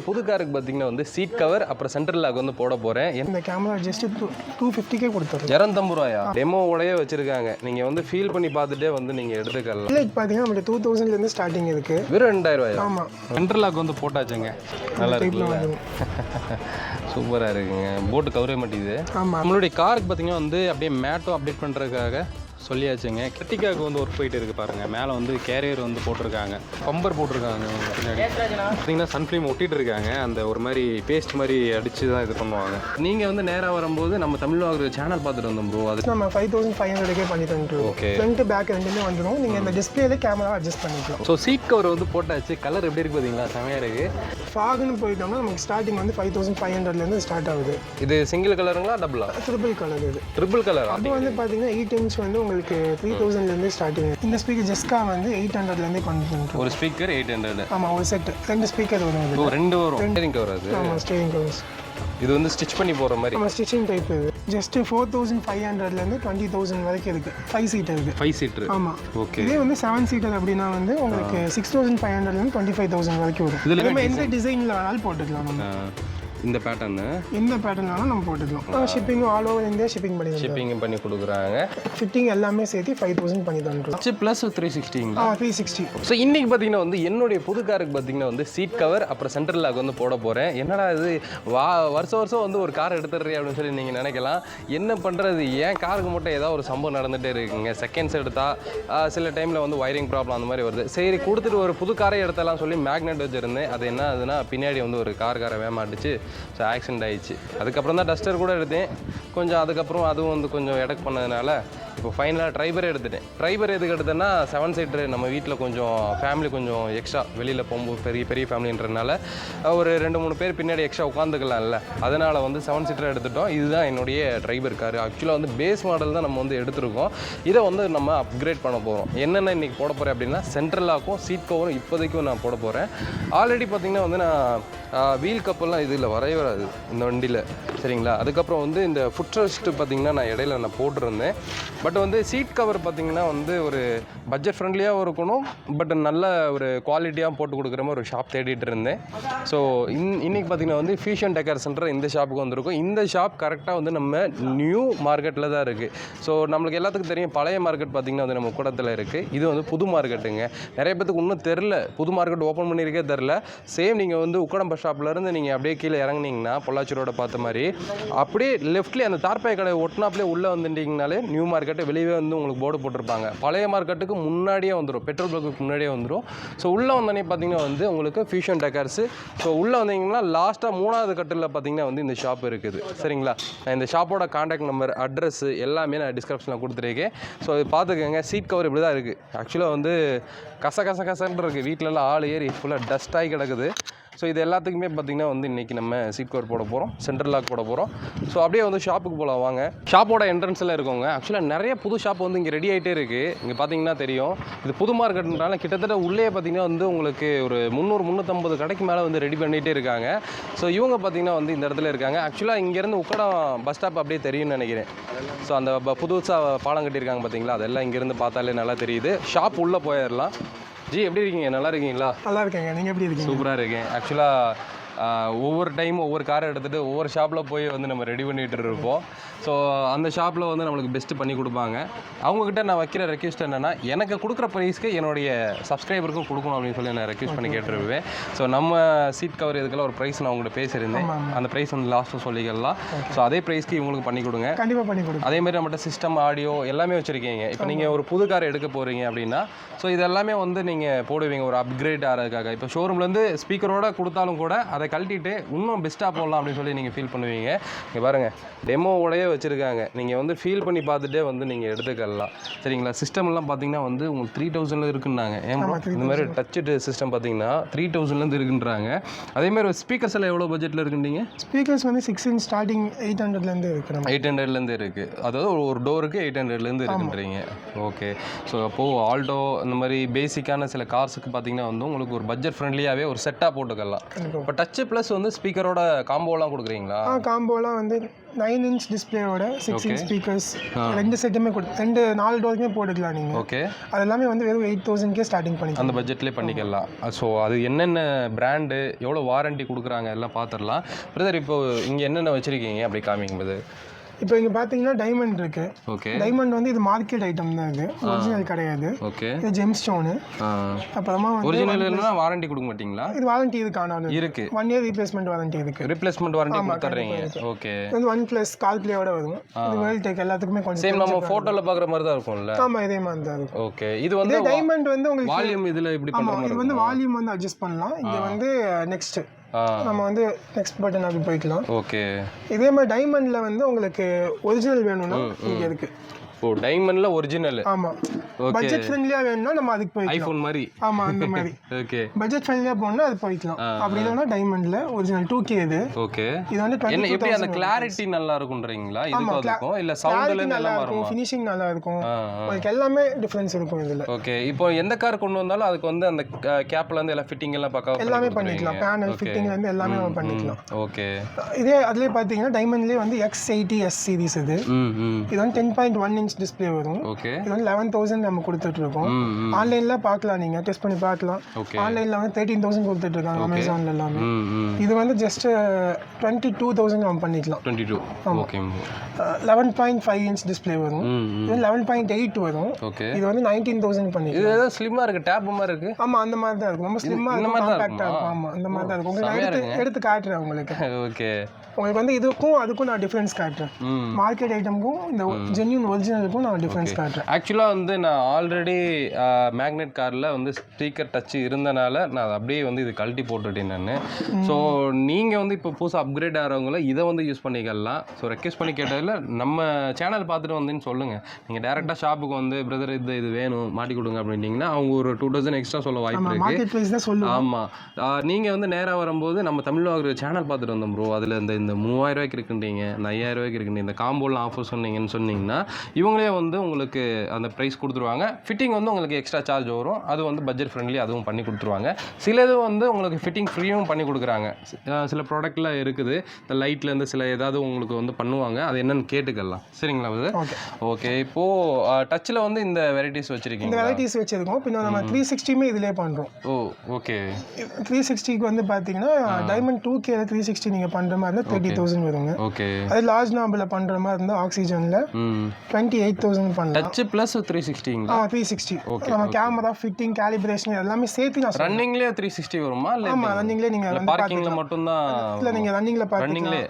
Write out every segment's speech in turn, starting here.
புது காருக்கு பார்த்தீங்கன்னா வந்து சீட் கவர் அப்புறம் சென்ட்ரல் லாக் வந்து போட போகிறேன். இந்த கேமரா ஜஸ்ட் 250K கொடுத்துருவோம். 250 ரூபாயா? டெமோவோடய வச்சிருக்காங்க. நீங்கள் வந்து ஃபீல் பண்ணி பார்த்துட்டே வந்து நீங்கள் எடுத்துக்கலாம். இல்லை பார்த்தீங்கன்னா நம்மளுக்கு 2000லேருந்து ஸ்டார்டிங் இருக்குது. வெறும் 2000 ரூபாயா? ஆமாம். சென்ட்ரல் லாக் வந்து போட்டாச்சுங்க. நல்லா இருக்குல்ல? சூப்பராக இருக்குங்க. போட்டு கவரே மாட்டேங்குது. ஆமாம். நம்மளுடைய காருக்கு பார்த்தீங்கன்னா வந்து அப்படியே மேட்டும் அப்டேட் பண்ணுறதுக்காக சொல்லியாச்சுங்க. கிருத்திகாவுக்கு வந்து ஒர்க் போயிட்டு இருக்குது பாருங்கள். மேலே வந்து கேரியர் வந்து போட்டிருக்காங்க, பம்பர் போட்டிருக்காங்க. பின்னாடி பார்த்தீங்கன்னா சன்ஃப்ளேம் ஒட்டிகிட்டு இருக்காங்க. அந்த ஒரு மாதிரி பேஸ்ட் மாதிரி அடித்து தான் இது பண்ணுவாங்க. நீங்கள் வந்து நேராக வரும்போது நம்ம தமிழ் வாங்குற சேனல் பார்த்துட்டு வந்தோம் ப்ரோ. அது நம்ம 5500K பண்ணி தந்துருவோம். ஓகே. ஃப்ரண்ட் பேக் ரெண்டுமே வந்துடும். நீங்கள் இந்த டிஸ்பிளேல கேமரா அட்ஜஸ்ட் பண்ணிக்கலாம். ஸோ சீட் கவர் வந்து போட்டாச்சு. கலர் எப்படி இருக்குது பார்த்தீங்களா? செமையாக இருக்குது. ஃபாகுன்னு போயிட்டோம்னா நமக்கு ஸ்டார்டிங் வந்து 5500லேருந்து ஸ்டார்ட் ஆகுது. இது சிங்கிள் கலருங்களா டபுளா? Triple colour. இது ட்ரிபிள் கலர். அப்போ வந்து பார்த்தீங்கன்னா 8 இன்ச் வந்து உங்களுக்கு 3000லேருந்து ஸ்டார்டிங். இந்த ஸ்பீக்கர் ஜெஸ்கா வந்து 800லேருந்து கொண்டு வந்துடும். ஒரு ஸ்பீக்கர் 800. ஆமாம், ஒரு செட் 2 ஸ்பீக்கர் வரும். ஓ, 2 வரும். ஸ்டீரிங் கவர் அது. ஆமாம், ஸ்டீரிங் கவர்ஸ். இது வந்து ஸ்டிச் பண்ணி போகிற மாதிரி. நம்ம ஸ்டிச்சிங் டைப். இது ஜஸ்ட் 4500லேருந்து 20,000 வரைக்கும் இருக்குது. 5 சீட்டர் இருக்குது. 5 சீட்டர். ஆமாம். ஓகே. இதே வந்து 7 சீட்டர் அப்படின்னா வந்து உங்களுக்கு 6500லேருந்து 25,000 வரைக்கும் வரும். இதில் நம்ம எந்த டிசைனில் வேணாலும் போட்டுக்கலாம். நம்ம இந்த பேட்டர்னு எந்த பேட்டர்னாலும் நம்ம போட்டுக்கலாம். ஷிப்பிங்கும் ஆல் ஓவர் இந்தியா ஷிப்பிங் பண்ணி ஷிப்பிங் பண்ணி கொடுக்குறாங்க. ஃபிட்டிங் எல்லாமே சேர்த்து 5000 பண்ணி தந்துடும். ப்ளஸ் 360. 360. ஸோ இன்றைக்கி பார்த்தீங்கன்னா வந்து என்னுடைய புது காருக்கு பார்த்தீங்கன்னா வந்து சீட் கவர் அப்புறம் சென்ட்ரல் லாக் வந்து போட போகிறேன். என்னடா இது வருஷம் வந்து ஒரு கார் எடுத்துடுறேன் அப்படின்னு சொல்லி நீங்கள் நினைக்கலாம். என்ன பண்ணுறது, ஏன் காருக்கு மட்டும் ஏதாவது ஒரு சம்பவம் நடந்துகிட்டே இருக்குங்க. செகண்ட்ஸ் எடுத்தால் சில டைமில் வந்து ஒயரிங் ப்ராப்ளம் அந்த மாதிரி வருது. சரி கொடுத்துட்டு ஒரு புது காரை எடுத்தலாம் சொல்லி மேக்னெட் வச்சுருந்தேன். அது என்ன ஆகுதுன்னா பின்னாடி வந்து ஒரு காரை வேமாட்டுச்சு. ஸோ ஆக்சிடென்ட் ஆகிடுச்சு. அதுக்கப்புறம் தான் டஸ்டர் கூட எடுத்தேன் கொஞ்சம். அதுக்கப்புறம் அதுவும் வந்து கொஞ்சம் எடக் பண்ணதுனால இப்போ ஃபைனலாக ட்ரைபரே எடுத்துட்டேன். ட்ரைபர் எதுக்கு எடுத்தேன்னா 7 சீட்டரு நம்ம வீட்டில் கொஞ்சம் ஃபேமிலி கொஞ்சம் எக்ஸ்ட்ரா வெளியில் போகும்போது பெரிய ஃபேமிலின்றதுனால ஒரு 2-3 பேர் பின்னாடி எக்ஸ்ட்ரா உட்காந்துக்கலாம்ல. அதனால் வந்து 7 சீட்டர் எடுத்துட்டோம். இதுதான் என்னுடைய ட்ரைபர் கார். ஆக்சுவலாக வந்து பேஸ் மாடல் தான் நம்ம வந்து எடுத்துருக்கோம். இதை வந்து நம்ம அப்கிரேட் பண்ண போகிறோம். என்னென்ன இன்றைக்கி போட போகிறேன் அப்படின்னா சென்ட்ரலாக்கும் சீட் கவரும் இப்போதைக்கும் நான் போட போகிறேன். ஆல்ரெடி பார்த்திங்கன்னா வந்து நான் வீல் கப்பெல்லாம் இதில் வரைய வராது இந்த வண்டியில், சரிங்களா. அதுக்கப்புறம் வந்து இந்த ஃபுட் ரெஸ்ட்டு பார்த்திங்கன்னா நான் இடையில நான் போட்டிருந்தேன். பட் வந்து சீட் கவர் பார்த்திங்கன்னா வந்து ஒரு பட்ஜெட் ஃப்ரெண்ட்லியாகவும் இருக்கணும், பட் நல்ல ஒரு குவாலிட்டியாக போட்டு கொடுக்குற மாதிரி ஒரு ஷாப் தேடிட்டு இருந்தேன். ஸோ இன்றைக்கி பார்த்திங்கன்னா வந்து ஃபியூஷன் டெக்கர் சென்டர் இந்த ஷாப்புக்கு வந்திருக்கும். இந்த ஷாப் கரெக்டாக வந்து நம்ம நியூ மார்க்கெட்டில் தான் இருக்குது. ஸோ நம்மளுக்கு எல்லாத்துக்கும் தெரியும் பழைய மார்க்கெட் பார்த்திங்கன்னா வந்து நம்ம கூடத்தில் இருக்குது. இது வந்து புது மார்க்கெட்டுங்க. நிறைய பேத்துக்கு இன்னும் தெரில, புது மார்க்கெட் ஓப்பன் பண்ணியிருக்கே தெரில. சேம் நீங்கள் வந்து உக்கடம் பஸ் ஸ்டாப்லேருந்து நீங்கள் அப்படியே கீழே இறங்குனீங்கன்னா பொள்ளாச்சி ரோட பார்த்த மாதிரி அப்படியே லெஃப்ட்லேயே அந்த தார்பாய் கடை ஒட்டினாப்லேயே உள்ளே வந்துட்டிங்கனாலே நியூ மார்க்கெட்டு. வெளியே வந்து உங்களுக்கு போர்டு போட்டிருப்பாங்க. பழைய மார்க்கெட்டுக்கு முன்னாடியே வந்துடும், பெட்ரோல் பங்க்குக்கு முன்னாடியே வந்துடும். ஸோ உள்ளே வந்தோடனே பார்த்தீங்கன்னா வந்து உங்களுக்கு ஃபியூஷன் டெக்கர்ஸு. ஸோ உள்ளே வந்தீங்கன்னா லாஸ்ட்டாக 3வது கட்டில் பார்த்தீங்கன்னா வந்து இந்த ஷாப் இருக்குது, சரிங்களா. நான் இந்த ஷாப்போட கான்டாக்ட் நம்பர் அட்ரஸ் எல்லாமே நான் டிஸ்கிரிப்ஷனில் கொடுத்துருக்கேன். ஸோ இது பார்த்துக்கோங்க. சீட் கவர் இப்படி தான் இருக்குது. ஆக்சுவலாக வந்து கசன்னு இருக்குது. வீட்டிலலாம் ஆள் ஏறி ஃபுல்லாக டஸ்ட் ஆகி கிடக்குது. ஸோ இது எல்லாத்துக்குமே பார்த்திங்கன்னா வந்து இன்றைக்கி நம்ம சீட் கவர் போட போகிறோம், சென்ட்ரல் லாக் போட போகிறோம். ஸோ அப்படியே வந்து ஷாப்புக்கு போகலாம் வாங்க. ஷாப்போட என்ட்ரன்ஸில் இருக்கோங்க. ஆக்சுவலாக நிறைய புது ஷாப் வந்து இங்கே ரெடி ஆகிட்டே இருக்குது. இங்கே பார்த்தீங்கன்னா தெரியும். இது புது மார்க்கெட்னால கிட்டத்தட்ட உள்ளே பார்த்திங்கன்னா வந்து உங்களுக்கு ஒரு 300-350 கடைக்கு மேலே வந்து ரெடி பண்ணிகிட்டே இருக்காங்க. ஸோ இவங்க பார்த்திங்கன்னா வந்து இந்த இடத்துல இருக்காங்க. ஆக்சுவலாக இங்கேருந்து உக்கடம் பஸ் ஸ்டாப் அப்படியே தெரியும்னு நினைக்கிறேன். ஸோ அந்த புதுசாக பாலம் கட்டியிருக்காங்க பார்த்தீங்களா, அதெல்லாம் இங்கேருந்து பார்த்தாலே நல்லா தெரியுது. ஷாப் உள்ளே போயிடலாம். ஜி எப்படி இருக்கீங்க? நல்லா இருக்கீங்களா? நல்லா இருக்கேங்க. நீங்கள் எப்படி இருக்கீங்க? சூப்பராக இருக்கேன். ஆக்சுவலாக ஒவ்வொரு டைமும் ஒவ்வொரு காரை எடுத்துகிட்டு ஒவ்வொரு ஷாப்பில் போய் வந்து நம்ம ரெடி பண்ணிகிட்டு இருப்போம். ஸோ அந்த ஷாப்பில் வந்து நம்மளுக்கு பெஸ்ட்டு பண்ணி கொடுப்பாங்க. அவங்கக்கிட்ட நான் வைக்கிற ரெக்வெஸ்ட் என்னென்னா எனக்கு கொடுக்குற ப்ரைஸ்க்கு என்னுடைய சப்ஸ்கிரைபருக்கும் கொடுக்கணும் அப்படின்னு சொல்லி நான் ரெக்வெஸ்ட் பண்ணி கேட்டுருவேன். ஸோ நம்ம சீட் கவர் இதுக்கெல்லாம் ஒரு ப்ரைஸ் நான் உங்கள்கிட்ட பேசியிருந்தேன். அந்த ப்ரைஸ் வந்து லாஸ்ட்டு சொல்லிக்கலாம். ஸோ அதே ப்ரைஸ்க்கு இவங்களுக்கு பண்ணி கொடுங்க. கண்டிப்பாக பண்ணி கொடுங்க. அதேமாதிரி நம்மகிட்ட சிஸ்டம் ஆடியோ எல்லாமே வச்சுருக்கீங்க. இப்போ நீங்கள் ஒரு புது கார் எடுக்க போகிறீங்க அப்படின்னா ஸோ இதெல்லாமே வந்து நீங்கள் போடுவீங்க ஒரு அப்கிரேட் ஆகிறதுக்காக. இப்போ ஷோரூம்லேருந்து ஸ்பீக்கரோடு கொடுத்தாலும் கூட அதை கழட்டிட்டு இன்னும் பெஸ்ட்டாக போடலாம் அப்படின்னு சொல்லி நீங்கள் ஃபீல் பண்ணுவீங்க. இங்கே பாருங்கள், டெமோவோடய வச்சுருக்காங்க. நீங்கள் வந்து ஃபீல் பண்ணி பார்த்துட்டே வந்து நீங்கள் எடுத்துக்கலாம், சரிங்களா. சிஸ்டம்லாம் பார்த்தீங்கன்னா வந்து உங்களுக்கு 3000 இருக்குன்னாங்க. இந்த மாதிரி டச்சு சிஸ்டம் பார்த்தீங்கன்னா 3000 இருக்குன்றாங்க. அதேமாதிரி ஸ்பீக்கர்ஸ் எல்லாம் எவ்வளோ பட்ஜெட்டில் இருக்குன்றீங்க? ஸ்பீக்கர்ஸ் வந்து 6 இன்ச் ஸ்டார்டிங் 800லேருந்து இருக்குது. 800லேருந்து இருக்குது. அதாவது ஒரு டோருக்கு 800லேருந்து இருக்குன்றீங்க. ஓகே. ஸோ அப்போது ஆல்டோ இந்த மாதிரி பேசிக்கான சில கார்ஸுக்கு பார்த்தீங்கன்னா வந்து உங்களுக்கு ஒரு பட்ஜெட் ஃப்ரெண்ட்லியாகவே ஒரு செட்டாக போட்டுக்கலாம். இப்போ டச் டச் ப்ளஸ் வந்து ஸ்பீக்கரோட காம்போலாம் கொடுக்குறீங்களா? காம்போலாம் வந்து 9 இன்ச் டிஸ்பிளேயோட 6 இன்ச் ஸ்பீக்கர்ஸ் 2 செட்டுமே 4 டோருமே போட்டுக்கலாம் நீங்கள். ஓகே. அது எல்லாமே வந்து வெறும் 8000 ஸ்டார்டிங் பண்ணி அந்த பட்ஜெட்லேயே பண்ணிக்கலாம். ஸோ அது என்னென்ன பிராண்டு எவ்வளோ வாரண்டி கொடுக்குறாங்க எல்லாம் பார்த்துடலாம். பிரதர் இப்போ இங்கே என்னென்ன வச்சுருக்கீங்க அப்படி காமிக்கும்போது? இப்போ இங்கே பார்த்தீங்கன்னா டைமண்ட் இருக்கு. ஓகே. டைமண்ட் வந்து இது மார்க்கெட் ஐட்டம் தான், இது ஒரிஜினல் கிடையாது. ஓகே. இது ஜெம் ஸ்டோனு. அப்புறமா வந்து ஒரிஜினல்னா வாரண்டி கொடுக்க மாட்டீங்களா? இது வாரண்டி இதுக்கான இருக்கு. 1 இயர் ரீப்ளேஸ்மெண்ட் வாரண்டி இருக்கு. ரீப்ளேஸ்மெண்ட் வாரண்டி கொடுத்துறீங்க. ஓகே. இது வந்து OnePlus கால் பிளேயோட வரும். இது வேர்ல்ட் டெக் எல்லாத்துக்குமே கொஞ்சம் சேம் நம்ம போட்டோல பார்க்குற மாதிரி தான் இருக்கும்ல? ஆமா, இதே மாதிரி தான் இருக்கும். ஓகே. இது வந்து டைமண்ட் வந்து உங்களுக்கு வால்யூம் இதுல இப்படி பண்ற மாதிரி இது வந்து வால்யூம் வந்து அட்ஜஸ்ட் பண்ணலாம். இங்க வந்து நெக்ஸ்ட் நம்ம வந்து நெக்ஸ்ட் பட்டன் அப்படி போய்க்கலாம். ஓகே. இதே மாதிரி டைமண்ட்ல வந்து உங்களுக்கு ஒரிஜினல் வேணும்னா இங்க இருக்கு. ஓ, டைமண்ட்ல ஒரிஜினல். ஆமா. பட்ஜெட் ஃப்ரெண்ட்லியா வேணும்னா நம்ம அதுக்கு போய்க்கலாம். ஐபோன் மாதிரி. ஆமா, அந்த மாதிரி. ஓகே. பட்ஜெட் ஃப்ரெண்ட்லியா போனா அது போய்க்கலாம். அப்படி இல்லனா டைமண்ட்ல ஒரிஜினல் 2K இது. ஓகே. இது வந்து என்ன எப்படி அந்த கிளாரிட்டி நல்லா இருக்கும்ன்றீங்களா? இதுக்கு அதுக்கும் இல்ல சவுண்ட்ல நல்லா இருக்கும், ஃபினிஷிங் நல்லா இருக்கும். உங்களுக்கு எல்லாமே டிஃபரன்ஸ் இருக்கும் இதுல. ஓகே. இப்போ எந்த கார் கொண்டு வந்தாலும் அதுக்கு வந்து அந்த கேப்ல இருந்து எல்லாம் ஃபிட்டிங் எல்லாம் பக்காவா எல்லாமே பண்ணிக்கலாம். பேனல் ஃபிட்டிங்ல இருந்து எல்லாமே நம்ம பண்ணிக்கலாம். ஓகே. இதே அதுலயே பாத்தீங்கன்னா டைமண்ட்லயே வந்து X80 S சீரிஸ் இது. இது வந்து 10.1 இன்ச் டிஸ்ப்ளே வரும். ஓகே. இது வந்து 11,000 நம்ம கொடுத்துட்டு இருக்கோம். ஆன்லைன்ல பார்க்கலாம், நீங்க டெஸ்ட் பண்ணி பார்க்கலாம். ஆன்லைன்ல வந்து 13,000 கொடுத்துட்டு இருக்காங்க அமேசான்ல எல்லாமே. இது வந்து ஜஸ்ட் 22,000 நம்ம பண்ணிக்கலாம். 22. ஓகே. 11.5 இன்ச் டிஸ்ப்ளே வரும். இது 11.8 வரும். ஓகே. இது வந்து 19,000 பண்ணிக்கலாம். இது ஏதோ ஸ்லிம்மா இருக்கு, டேப் மாதிரி இருக்கு. ஆமா, அந்த மாதிரி தான் இருக்கும். ரொம்ப ஸ்லிம்மா இருக்கும், காம்பாக்ட்டா இருக்கும். ஆமா, அந்த மாதிரி தான் இருக்கும். உங்களுக்கு எடுத்து காட்டுறேன் உங்களுக்கு. ஓகே. உங்களுக்கு வந்து இதுக்கும் அதுக்கும் நான் டிஃபரன்ஸ் காட்டுறேன். மார்க்கெட் ஐட்டமுக்கும் இந்த ஜென்யூன் ஒரிஜினலுக்கும் நான் டிஃபரன்ஸ் காட்டுறேன். ஆக்சுவலாக வந்து நான் ஆல்ரெடி மேக்னெட் காரில் வந்து ஸ்பீக்கர் டச் இருந்தனால நான் அப்படியே வந்து இது கழட்டி போட்டுட்டேன் நான். ஸோ நீங்கள் வந்து இப்போ புதுசாக அப்கிரேட் ஆகிறவங்கள இதை வந்து யூஸ் பண்ணிக்கலாம். ஸோ ரெக்வெஸ்ட் பண்ணி கேட்டதில் நம்ம சேனல் பார்த்துட்டு வந்தேன்னு சொல்லுங்கள். நீங்கள் டேரெக்டாக ஷாப்புக்கு வந்து பிரதர் இது வேணும் மாட்டி கொடுங்க அப்படின்ட்டிங்கன்னா அவங்க ஒரு 2,000 எக்ஸ்ட்ரா சொல்ல வாய்ப்பு இருக்குது. மார்க்கெட் ப்ரைஸ் தான் சொல்லுவோம். ஆமாம். நீங்கள் வந்து நேராக வரும்போது நம்ம தமிழ் வாங்குற சேனல் பார்த்துட்டு வந்தோம் ப்ரோ. அதில் இந்த 3,000 ரூபாய்க்கு இருக்குன்றீங்க, இந்த 5,000 ரூபாய்க்கு இருக்குன்றீங்க, இந்த காம்போலாம் ஆஃபர் சொன்னீங்கன்னு சொன்னீங்கன்னா இவங்களே வந்து உங்களுக்கு அந்த ப்ரைஸ் கொடுத்துருவாங்க. ஃபிட்டிங் வந்து உங்களுக்கு எக்ஸ்ட்ரா சார்ஜ் வரும். அது வந்து பட்ஜெட் ஃப்ரெண்ட்லி, அதுவும் பண்ணி கொடுத்துருவாங்க. சிலது வந்து உங்களுக்கு ஃபிட்டிங் ஃப்ரீயும் பண்ணி கொடுக்குறாங்க. சில ப்ராடக்ட்ல இருக்குது. இந்த லைட்லேருந்து சில ஏதாவது உங்களுக்கு வந்து பண்ணுவாங்க. அது என்னன்னு கேட்டுக்கலாம். சரிங்களா அது? ஓகே. இப்போது டச்சில் வந்து இந்த வெரைட்டிஸ் வச்சுருக்கீங்க. இந்த வெரைட்டிஸ் வச்சுருக்கோம். பின்ன நம்ம 360மே இதிலே பண்ணுறோம். ஓ, ஓகே. 360க்கு வந்து பார்த்தீங்கன்னா டைமண்ட் 2K 360 நீங்கள் பண்ணுற மாதிரி இருந்தால் 30,000 வருங்க. ஓகே. அது லார்ஜ் நாம்பில் பண்ணுற மாதிரி இருந்தால் ஆக்சிஜனில் 28,000 பண்ணலாம். டச் ப்ளஸ் 360ங்களா? 360. நம்ம கேமரா ஃபிட்டிங் கேலிப்ரேஷன் எல்லாமே சேர்த்து நான் ரன்னிங்லேயே 360 வருமா? இல்லை ஆமாம், ரன்னிங்லேயே நீங்கள் வந்து பார்க்கிங்கில் மட்டும்தான்? இல்லை, நீங்கள் ரன்னிங்கில் ரன்னிங்லே.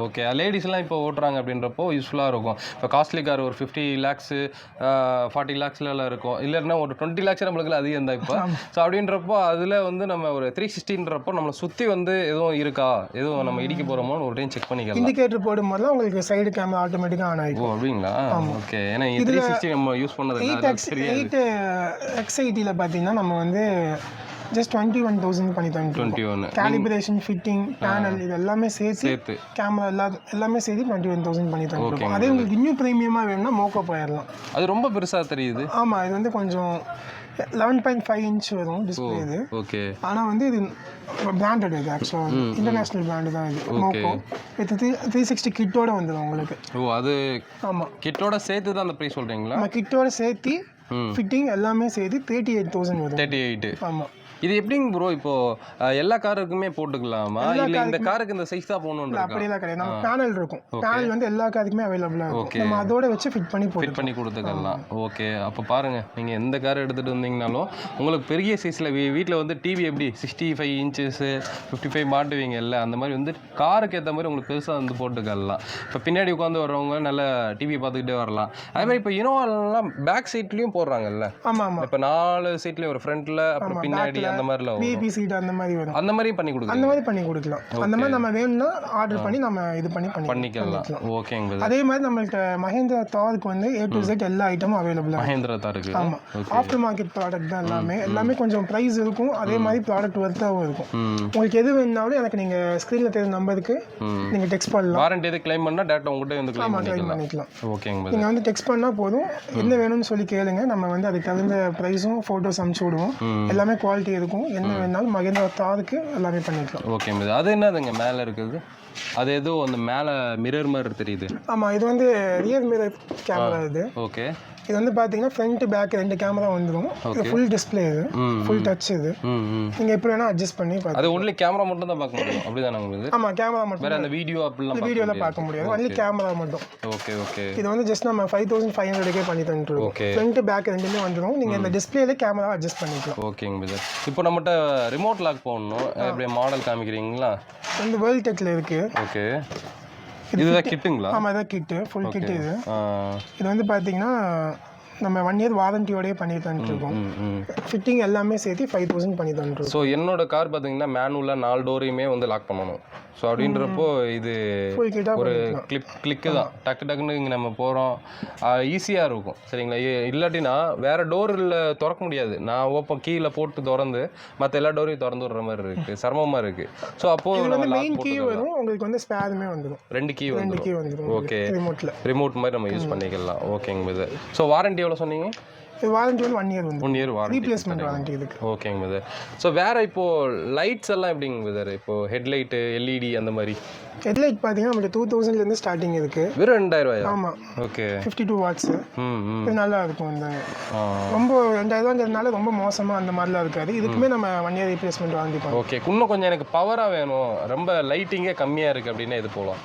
ஓகே. லேடிஸ்லாம் இப்போ ஓட்டுறாங்க அப்படின்றப்போ யூஸ்ஃபுல்லாக இருக்கும். இப்போ காஸ்ட்லி கார் ஒரு 50 lakhs 40 lakhsலாம் இருக்கும். இல்லைன்னா ஒரு 20 lakhs நம்மளுக்கு அதிகம் தான் இப்போ. ஸோ அப்படின்றப்போ அதில் வந்து நம்ம ஒரு 360ன்றப்போ நம்மளை சுற்றி வந்து எதுவும் இருக்கா, எதுவும் நம்ம இடிக்க போகிறோமோன்னு ஒரு டைம் செக் பண்ணிக்கலாம். இண்டிகேட்டர் போடும்போது உங்களுக்கு சைடு கேமரா ஆட்டோமேட்டிக்காக ஆன் ஆகிடும். ஓ, அப்படிங்களா? ஓகே. ஏன்னா 360 நம்ம யூஸ் பண்ணது 8X80ல பார்த்தீங்கன்னா நம்ம வந்து ஜஸ்ட் 21,000 பண்ணி தரோம். 21. கேலிப்ரேஷன், ஃபிட்டிங், பேனல் இது எல்லாமே சேர்த்து கேமரா எல்லாமே சேர்த்து 21,000 பண்ணி தரோம். அதே உங்களுக்கு இன்னும் ப்ரீமியமாக வேணும்னா மோக்கோ போயிடலாம். அது ரொம்ப பெருசாக தெரியுது. ஆமாம், இது வந்து கொஞ்சம் 11.5 இன்ச் வரும் டிஸ்பிளே இது. ஓகே. ஆனால் வந்து இது பிராண்டட், இது ஆக்சுவலாக இன்டர்நேஷ்னல் பிராண்டு தான் இது. மோக்கோ வித் 360 கிட்டோட வந்துடும் உங்களுக்கு. ஓ, அது ஆமாம், கிட்டோட சேர்த்து தான் அந்த ப்ரைஸ் சொல்கிறீங்களா? நம்ம கிட்டோட சேர்த்து ஃபிட்டிங் எல்லாமே சேர்த்து 38,000 வரும். 38. ஆமாம். இது எப்படிங்க ப்ரோ? இப்போ எல்லா காருக்குமே போட்டுக்கலாமா, இல்லை இந்த காருக்கு இந்த சைஸ் தான் போகணும்னு? அப்படியெல்லாம் கிடையாது. நம்ம பேனல் இருக்கும். பேனல் வந்து எல்லா காருக்குமே அவைலபிளாக இருக்கும். நம்ம அதோட வச்சு ஃபிட் பண்ணி கொடுத்துக்கலாம். ஓகே. அப்போ பாருங்க, நீங்கள் எந்த கார் எடுத்துகிட்டு வந்தீங்கனாலும் உங்களுக்கு பெரிய சைஸில் வீட்டில் வந்து டிவி எப்படி 65 inches 55 மாட்டுவீங்க இல்லை, அந்த மாதிரி வந்து காருக்கு ஏற்ற மாதிரி உங்களுக்கு பெருசாக வந்து போட்டுக்கலாம். இப்போ பின்னாடி உட்காந்து வர்றவங்க நல்ல டிவி பார்த்துக்கிட்டே வரலாம். அதே மாதிரி இப்போ இனோவாலாம் பேக் சீட்லேயும் போடுறாங்கல்ல. ஆமாம் ஆமாம். இப்போ 4 சீட்லேயும் ஒரு ஃப்ரண்ட்டில் அப்புறம் பின்னாடி அந்த மாதிரிலாம் விஐபி சீட் அந்த மாதிரி வரும். அந்த மாதிரி பண்ணி கொடுக்கலாம். அந்த மாதிரி பண்ணி கொடுக்கலாம். அந்த மாதிரி நம்ம வேணும்னா ஆர்டர் பண்ணி நம்ம இது பண்ணிக்கலாம். ஓகேங்க. அதே மாதிரி நம்மள்ட்ட மஹேந்திரா தாருக்கு வந்து A to Z எல்லா ஐட்டமும் அவைலபிளா. மஹேந்திரா தாருக்கு. ஆமா, ஆஃப்டர் மார்க்கெட் ப்ராடக்ட் தான் எல்லாமே கொஞ்சம் பிரைஸ் இருக்கும். அதே மாதிரி ப்ராடக்ட் வர்த்தாவும் இருக்கும். உங்களுக்கு எது வேணும்னாலும் எனக்கு நீங்க ஸ்கிரீன்ல தெரியுற நம்பருக்கு நீங்க டெக்ஸ்ட் பண்ணலாம். வாரண்டி எது கிளைம் பண்ணா டேரக்டா உங்ககிட்ட வந்து கிளைம் பண்ணிக்கலாம். ஓகேங்க. நீங்க வந்து டெக்ஸ்ட் பண்ணா போதும். என்ன வேணும்னு சொல்லி கேளுங்க. நம்ம வந்து அதுக்கு தகுந்த பிரைஸும் போட்டோஸ் அனுப்பிச்சு விடுவோம். எல்லாமே குவாலிட்டி இருக்கும். என்ன வேணாலும் மகேந்திரா தாருக்கு எல்லாமே பண்ணிக்கலாம். Okay brother. அது என்னதுங்க மேலே இருக்குது? அது ஏதோ அந்த மேலே மிரர் மாதிரி தெரியுது. ஆமாம், இது வந்து ரியர் மிரர் கேமரா. இது ஓகே. இது வந்து பார்த்தீங்கன்னா ஃப்ரண்ட் பேக் 2 கேமரா வந்துடும். இது ஃபுல் டிஸ்பிளே, இது ஃபுல் டச். இது நீங்கள் எப்படி வேணால் அட்ஜஸ்ட் பண்ணி பார்க்கலாம். அது ஒன்லி கேமரா மட்டும் தான் பார்க்க முடியும், அப்படிதானே உங்களுக்கு? ஆமாம், கேமரா மட்டும். வேறு அந்த வீடியோ அப்படிலாம் வீடியோவில் பார்க்க முடியாது, ஒன்லி கேமரா மட்டும். Okay okay. இது வந்து ஜஸ்ட் நம்ம 5500 பண்ணி தந்துருக்கோம். ஃப்ரண்ட் பேக் 2மே வந்துடும். நீங்கள் இந்த டிஸ்பிளேல கேமரா அட்ஜஸ்ட் பண்ணிக்கலாம். ஓகேங்க பிரதர். இப்போ நம்மகிட்ட ரிமோட் லாக் போடணும், அப்படியே மாடல் காமிக்கிறீங்களா? வந்து வேர்ல்ட் டெக்கில் இருக்குது. ஓகே. இதுதான் கிட்டுங்களா? ஆமாம், இதான் கிட்டு, ஃபுல் கிட்டு. இது வந்து பார்த்தீங்கன்னா நம்ம 1 இயர் வாரண்டியோடய பண்ணி தந்துருக்கோம். ஃபிட்டிங் எல்லாமே சேர்த்து 5000 பண்ணி தந்துருக்கோம். ஸோ என்னோட கார் பார்த்தீங்கன்னா மேனுவலாக 4 டோரையுமே வந்து லாக் பண்ணணும். ஸோ அப்படின்றப்போ இது ஒரு கிளிக்கு தான், டக்கு டக்குன்னு இங்கே நம்ம போகிறோம், ஈஸியாக இருக்கும். சரிங்களா? இல்லாட்டினா வேறு டோரில் திறக்க முடியாது. நான் ஓப்பன் கீழே போட்டு திறந்து மற்ற எல்லா டோரையும் திறந்து விடுற மாதிரி இருக்குது, சிரமமாக இருக்குது. ஸோ அப்போது நம்ம மெயின் கீ வரும், உங்களுக்கு வந்து ஸ்பேருமே வந்துடும். 2 கீ வந்துடும். ஓகே. ரிமோட் மாதிரி நம்ம யூஸ் பண்ணிக்கலாம். ஓகேங்க பிரதர். ஸோ வாரண்டி எவ்வளோ சொன்னீங்க? வாரண்டி வந்து 1 இயர் வந்து 1 இயர் வாரண்டி, ரீப்ளேஸ்மெண்ட் வாரண்டி இதுக்கு. ஓகேங்க பிரதர். ஸோ வேறு இப்போது லைட்ஸ் எல்லாம் எப்படிங்க பிரதர்? இப்போது ஹெட்லைட்டு, எல்இடி அந்த மாதிரி ஹெட்லைட் பார்த்தீங்கன்னா நம்மளுக்கு 2000 ஸ்டார்டிங் இருக்குது. வெறும் 2000? ஆமாம். ஓகே. 52 வாட்ஸ். இது நல்லா இருக்கும். இந்த ரொம்ப 2000ங்கிறதுனால ரொம்ப மோசமாக அந்த மாதிரிலாம் இருக்காது. இதுக்குமே நம்ம 1 இயர் ரீப்ளேஸ்மெண்ட் வாங்கி போகலாம். ஓகே. இன்னும் கொஞ்சம் எனக்கு பவராக வேணும், ரொம்ப லைட்டிங்கே கம்மியாக இருக்குது அப்படின்னா இது போகலாம்.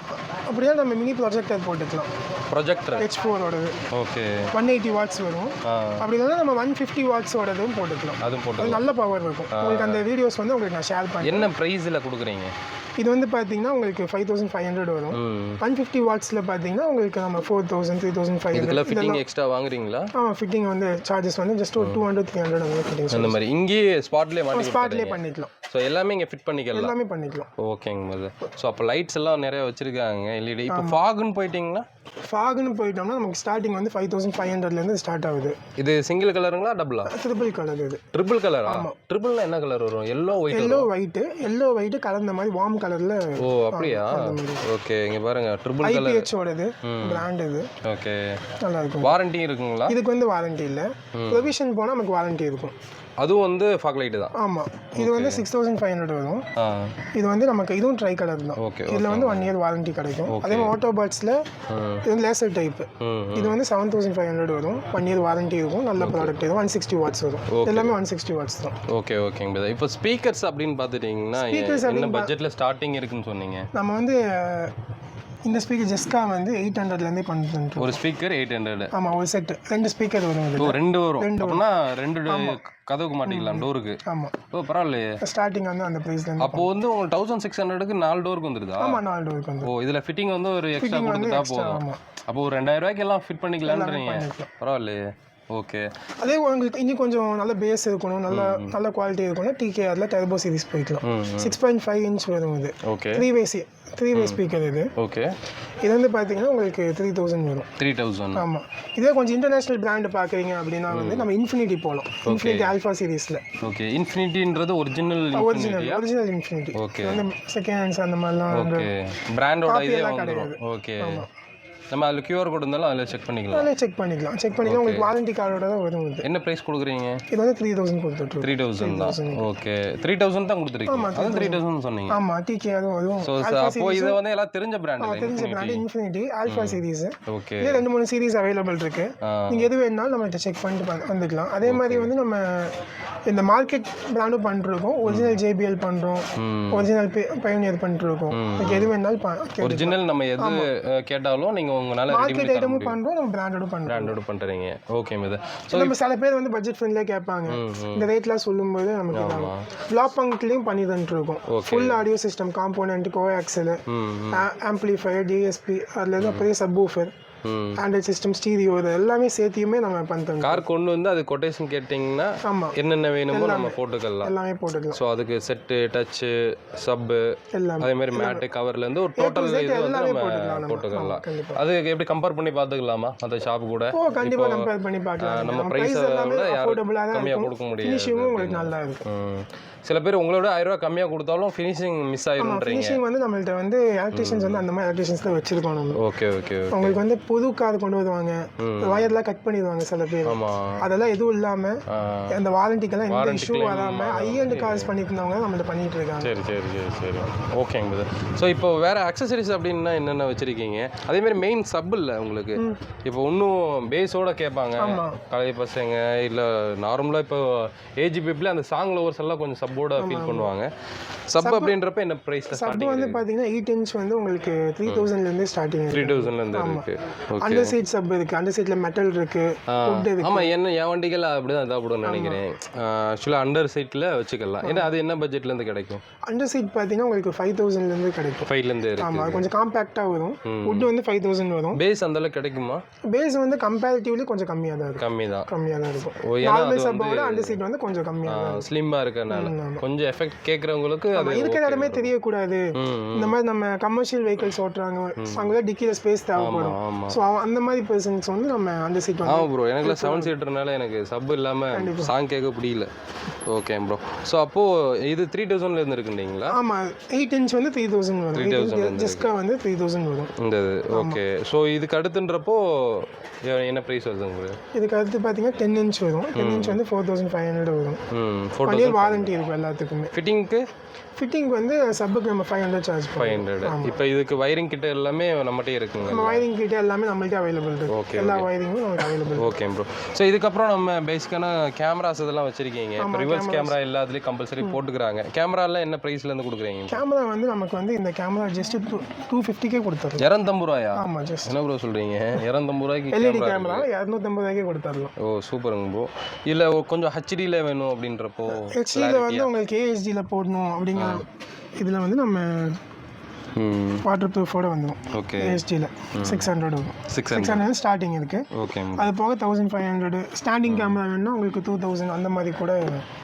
அப்படியே நம்ம மினி ப்ரொஜெக்டர் போட்டுக்கலாம். ப்ரொஜெக்டர் H4ஓடது. ஓகே. 180 வாட்ஸ் வரும். அப்படி இல்லைன்னா நம்ம 150 வாட்ஸோடதும் போட்டுக்கலாம். அதுவும் போட்டு நல்ல பவர் இருக்கும். உங்களுக்கு அந்த வீடியோஸ் வந்து உங்களுக்கு நான் ஷேர் பண்ணுறேன். என்ன ப்ரைஸில் கொடுக்குறீங்க? இது வந்து பார்த்தீங்கன்னா உங்களுக்கு 5500 வரும். 150 வாட்ஸில் பார்த்தீங்கன்னா உங்களுக்கு நம்ம 4000, 3500. இதில் ஃபிட்டிங் எக்ஸ்ட்ரா வாங்குறீங்களா? ஆமாம், ஃபிட்டிங் வந்து சார்ஜஸ் வந்து ஜஸ்ட் ஒரு 200, 300 அந்த ஃபிட்டிங். அந்த மாதிரி இங்கேயே ஸ்பாட்லேயே பண்ணிக்கலாம். ஸோ எல்லாமே இங்கே ஃபிட் பண்ணிக்கலாம். எல்லாமே பண்ணிக்கலாம். ஓகேங்க பிரதர். ஸோ அப்போ லைட்ஸ் எல்லாம் நிறைய வச்சுருக்காங்க, எல்இடி. இப்போ ஃபாகுன்னு போயிட்டீங்களா? ஃபாகுன்னு போயிட்டோம்னா நமக்கு ஸ்டார்டிங் வந்து 5500லேருந்து ஸ்டார்ட் ஆகுது. இது சிங்கிள் கலருங்களா டபுளா? Triple colour. இது ட்ரிபிள் கலரா? ட்ரிபிள்னா என்ன கலர் வரும்? எல்லோ ஒயிட் கலந்த மாதிரி வார்ம் கலர்ல. ஓ அப்படியா? ஓகே. இங்க பாருங்க, ட்ரிபிள் கலர். IPH-ஓடது பிராண்ட் இது. ஓகே. நல்லா இருக்கும். வாரண்டி இருக்குங்களா? இதுக்கு வந்து வாரண்டி இல்ல, ப்ரொவிஷன் போனா நமக்கு வாரண்டி இருக்கும். அதுவும் வந்து ஃபாக் லைட் தான். ஆமா, இது வந்து 6500 வரும். இது வந்து நமக்கு இதுவும் ட்ரை கலர் தான். இதுல வந்து 1 இயர் வாரண்டி கிடைக்கும். அதே மாதிரி ஆட்டோபாட்ஸ்ல இது லேசர் டைப். இது வந்து 7500 வரும். 1 இயர் வாரண்டி இருக்கும். நல்ல ப்ராடக்ட். இது 160 வாட்ஸ் வரும். எல்லாமே 160 வாட்ஸ் தான். ஓகே ஓகேங்க பிரதர். இப்போ ஸ்பீக்கர்ஸ் அப்படின்னு பார்த்துட்டீங்கன்னா என்ன பட்ஜெட்ல ஸ்டார்டிங் இருக்குன்னு சொன்னீங்க? நம்ம வந்து இந்த ஸ்பீக்கர் ஜெஸ்கா வந்து 800லேருந்தே பண்ணிட்டு ஒரு ஸ்பீக்கர் 800. ஆமாம், ஒரு செட் 2 ஸ்பீக்கர் வரும். ஓ 2 வரும். அப்படின்னா 2 கதவுக்கு மாட்டிக்கலாம், டோருக்கு. ஆமாம். ஓ பரவாயில்லையே. ஸ்டார்டிங் வந்து அந்த ப்ரைஸ்ல. அப்போ வந்து உங்களுக்கு 1600க்கு 4 டோருக்கு வந்துருதா? ஆமாம், 4 டோருக்கு வந்து. ஓ இதில் ஃபிட்டிங் வந்து ஒரு எக்ஸ்ட்ரா கொடுத்துட்டா போதும். அப்போ ஒரு 2000 ரூபாய்க்கு எல்லாம் ஃபிட் பண்ணிக்கலான்றீங்க. பரவாயில்லையே. ஓகே. அதே உங்களுக்கு இன்னும் கொஞ்சம் நல்ல பேஸ் இருக்கணும், நல்ல குவாலிட்டி இருக்கணும், TKRல டர்போ சீரிஸ் போய்க்கலாம். 6.5 இன்ச் வரும் இது. ஓகே. 3 வே ஸ்பீக்கர் இது. ஓகே. இது வந்து பார்த்தீங்கன்னா உங்களுக்கு 3000 வரும். 3000. ஆமாம். இதே கொஞ்சம் இன்டர்நேஷனல் பிராண்ட் பார்க்குறீங்க அப்படின்னா வந்து நம்ம இன்ஃபினிட்டி போகலாம். இன்ஃபினிட்டி ஆல்ஃபா சீரிஸில். ஓகே. இன்ஃபினிட்டின்றது ஒரிஜினல் இன்ஃபினிட்டி. ஓகே. வந்து செகண்ட் ஹேண்ட்ஸ் அந்த மாதிரிலாம். ஓகே. பிராண்டோட இதே வந்துடும். ஓகே. நம்ம அதில் QR கோட் இருந்தாலும் அதில் செக் பண்ணிக்கலாம். செக் பண்ணிக்கலாம். உங்களுக்கு வாரண்டி கார்டோட தான் வரும். என்ன ப்ரைஸ் கொடுக்குறீங்க? இது வந்து 3000 கொடுத்துட்டு. 3000 தான். ஓகே. 3000 தான் கொடுத்துருக்கீங்க. அது 3000 சொன்னீங்க. ஆமா, TK அதுவும் வரும். சோ அப்போ இது வந்து எல்லாம் தெரிஞ்ச பிராண்ட். தெரிஞ்ச brand infinity alpha series. Okay. இதுல 2-3 சீரிஸ் அவைலபிள் இருக்கு. நீங்க எது வேணாலும் நம்ம செக் பண்ணிட்டு வந்துக்கலாம். அதே மாதிரி வந்து நம்ம இந்த மார்க்கெட் பிராண்டும் பண்ணிருக்கோம். ஒரிஜினல் JBL பண்றோம். ஒரிஜினல் பயோனியர் பண்ணிருக்கோம். எது வேணாலும் ஒரிஜினல் நம்ம எது கேட்டாலும் நீங்க உங்களால மார்க்கெட் ஐட்டமும் பண்றோம், நம்ம பிராண்டடும் பண்றீங்க. ஓகே மேத. சோ நம்ம சில பேர் வந்து பட்ஜெட் ஃப்ரெண்ட்லியா கேட்பாங்க. இந்த ரேட்லாம் சொல்லும்போது நமக்கு வ்ளாக் பங்க்லயும் பண்ணி தந்துட்டு இருக்கோம். Full audio system, component, coaxial, amplifier, DSP, அதுல இருந்து அப்படியே சப்வூஃபர், ஆண்ட்ராய்ட் சிஸ்டம், ஸ்டீரியோ, இது எல்லாமே சேர்த்தியுமே நம்ம பண்ணுறோம். கார் கொண்டு வந்து அது கொட்டேஷன் கேட்டிங்கன்னா என்னென்ன வேணுமோ நம்ம போட்டுக்கலாம். எல்லாமே போட்டுக்கலாம். ஸோ அதுக்கு செட்டு, டச்சு, சப்பு, அதே மாதிரி மேட்டு, கவர்லேருந்து ஒரு டோட்டல் இது வந்து நம்ம போட்டுக்கலாம். அது எப்படி கம்பேர் பண்ணி பார்த்துக்கலாமா அந்த ஷாப் கூட? கண்டிப்பாக கம்பேர் பண்ணி பார்க்கலாம். நம்ம ப்ரைஸை விட யாரும் கம்மியாக கொடுக்க முடியாது. உங்களுக்கு நல்லா இருக்கும். சில பேர் உங்களோட 1000 ரூபாய் கம்மியாக கொடுத்தாலும் ஃபினிஷிங் மிஸ் ஆயிரும்ன்றீங்க. ஃபினிஷிங் வந்து நம்மள்ட்ட வந்து எலக்ட்ரிஷியன்ஸ் வந்து அந்த மாதிரி எலக்ட்ரிஷியன்ஸ் தான் வச்சிருக்கோம் நம்ம. Okay okay. உங்களுக்கு வந்து புது கார் கொண்டு வருவாங்க, வயர்லாம் கட் பண்ணிடுவாங்க சில பேர். அதெல்லாம் எதுவும் இல்லாம அந்த வாரண்டிக்கெல்லாம் எந்த இஷ்யூ வராம ஹை-எண்ட் கார்ஸ் பண்ணிட்டு இருந்தவங்க நம்மள்ட்ட பண்ணிட்டு இருக்காங்க. சரி சரி சரி சரி ஓகேங்க பிரதர். ஸோ இப்போ வேற அக்சசரிஸ் அப்படின்னா என்னென்ன வச்சிருக்கீங்க? அதே மாதிரி மெயின் சப் இல்லை உங்களுக்கு? இப்போ இன்னும் பேஸோட கேட்பாங்க கலை பசங்க, இல்லை நார்மலாக இப்போ ஏஜ் பீப்புளே அந்த சாங் லவர்ஸ் எல்லாம் கொஞ்சம் சப்போட ஃபீல் பண்ணுவாங்க. சப் அப்படின்றப்ப என்ன ப்ரைஸ்? சப் வந்து பார்த்தீங்கன்னா 8 இன்ச் வந்து உங்களுக்கு 3000லேருந்து ஸ்டார்டிங். 3000லேருந்து இருக்கு. அண்டர் சீட் சப் இருக்கு, அண்டர் சீட்ல மெட்டல் இருக்கு, வுட் இருக்கு. ஆமா, என்ன என் வண்டிகள் அப்படிதான் இதாகப்படும்னு நினைக்கிறேன். ஆக்சுவலாக அண்டர் சீட்டில் வச்சுக்கலாம். ஏன்னா அது என்ன பட்ஜெட்லேருந்து கிடைக்கும்? அண்டர் சீட் பார்த்தீங்கன்னா உங்களுக்கு 5000லேருந்து கிடைக்கும். 5லேருந்து இருக்கு. ஆமாம், கொஞ்சம் காம்பேக்டாக வரும். வுட் வந்து 5000 வரும். பேஸ் அந்த அளவுக்கு கிடைக்குமா? பேஸ் வந்து கம்பேரிட்டிவ்லி கொஞ்சம் கம்மியாக தான் இருக்கும். கம்மியாக தான் இருக்கும். நார்மல் சப்போட அண்டர் சீட் வந்து கொஞ்சம் கம்மியாக தான் ஸ்லிம்மாக இருக்கறனால கொஞ்சம் எஃபெக்ட் கேட்குறவங்களுக்கு அது இருக்கிற இடமே தெரியக்கூடாது. இந்த மாதிரி நம்ம கமர்ஷியல் வெஹிக்கிள்ஸ் ஓட்டுறாங்க, அங்கே டிக்கில ஸ்பேஸ் தேவைப்படும். ஸோ அந்த மாதிரி பர்சன்ஸ் வந்து நம்ம அந்த சீட் வந்து. ப்ரோ எனக்கு 7 சீட்டர்னால எனக்கு சப் இல்லாமல் சாங் கேட்க பிடிக்கல. Okay bro. ஸோ அப்போது இது 3000லேருந்து இருக்குங்களா? ஆமாம், 8 இன்ச் வந்து 3000 வரும். 3000 ஜஸ்கா வந்து 3000 வரும் இந்த இது. ஓகே. ஸோ இதுக்கு அடுத்துன்றப்போ என்ன ப்ரைஸ் வருது உங்களுக்கு? இதுக்கு அடுத்து பார்த்தீங்கன்னா 10 இன்ச் வரும். 10 இன்ச் வந்து 4500 வரும். 4 இயர் வாரண்டி இருக்கும் எல்லாத்துக்குமே. ஃபிட்டிங் வந்து சப்புக்கு நம்ம 500 சார்ஜ் பண்ணுவோம். 500. இப்போ இதுக்கு வயரிங் கிட்ட எல்லாமே நம்மகிட்டே இருக்குங்க. நம்ம வயரிங் கிட்ட எல்லாமே நம்மள்ட்ட அவைலபிள் இருக்கு. எல்லா வயரிங்கும் நமக்கு அவைலபிள். Okay bro. ஸோ இதுக்கப்புறம் நம்ம பேசிக்கான கேமராஸ் இதெல்லாம் வச்சிருக்கீங்க. இப்போ ரிவர்ஸ் கேமரா எல்லாத்துலேயும் கம்பல்சரி போட்டுக்கிறாங்க. கேமராலாம் என்ன ப்ரைஸ்லேருந்து கொடுக்குறீங்க? கேமரா வந்து நமக்கு வந்து இந்த கேமரா ஜஸ்ட் 250 கொடுத்துருவோம். 250 ரூபாயா? ஆமாம், ஜஸ்ட். என்ன ப்ரோ சொல்கிறீங்க? 250 ரூபாய்க்கு எல்இடி கேமரா 250 ரூபாய்க்கு கொடுத்துடலாம். ஓ சூப்பருங்க ப்ரோ. இல்லை கொஞ்சம் ஹெச்டியில் வேணும் அப்படின்றப்போ? ஹெச்டியில் வந்து உங்களுக்கு ஏஹெச்டியில் போடணும் அப்படிங்கிற இதில் வந்து நம்ம வாட்டர் ப்ரூஃபோட வந்துடும். ஓகே. ஏஹெச்டியில் 600 வரும். 600 ஸ்டார்டிங் இருக்குது. ஓகே. அது போக 1500 ஸ்டாண்டிங் கேமரா வேணும்னா உங்களுக்கு 2000 அந்த மாதிரி கூட.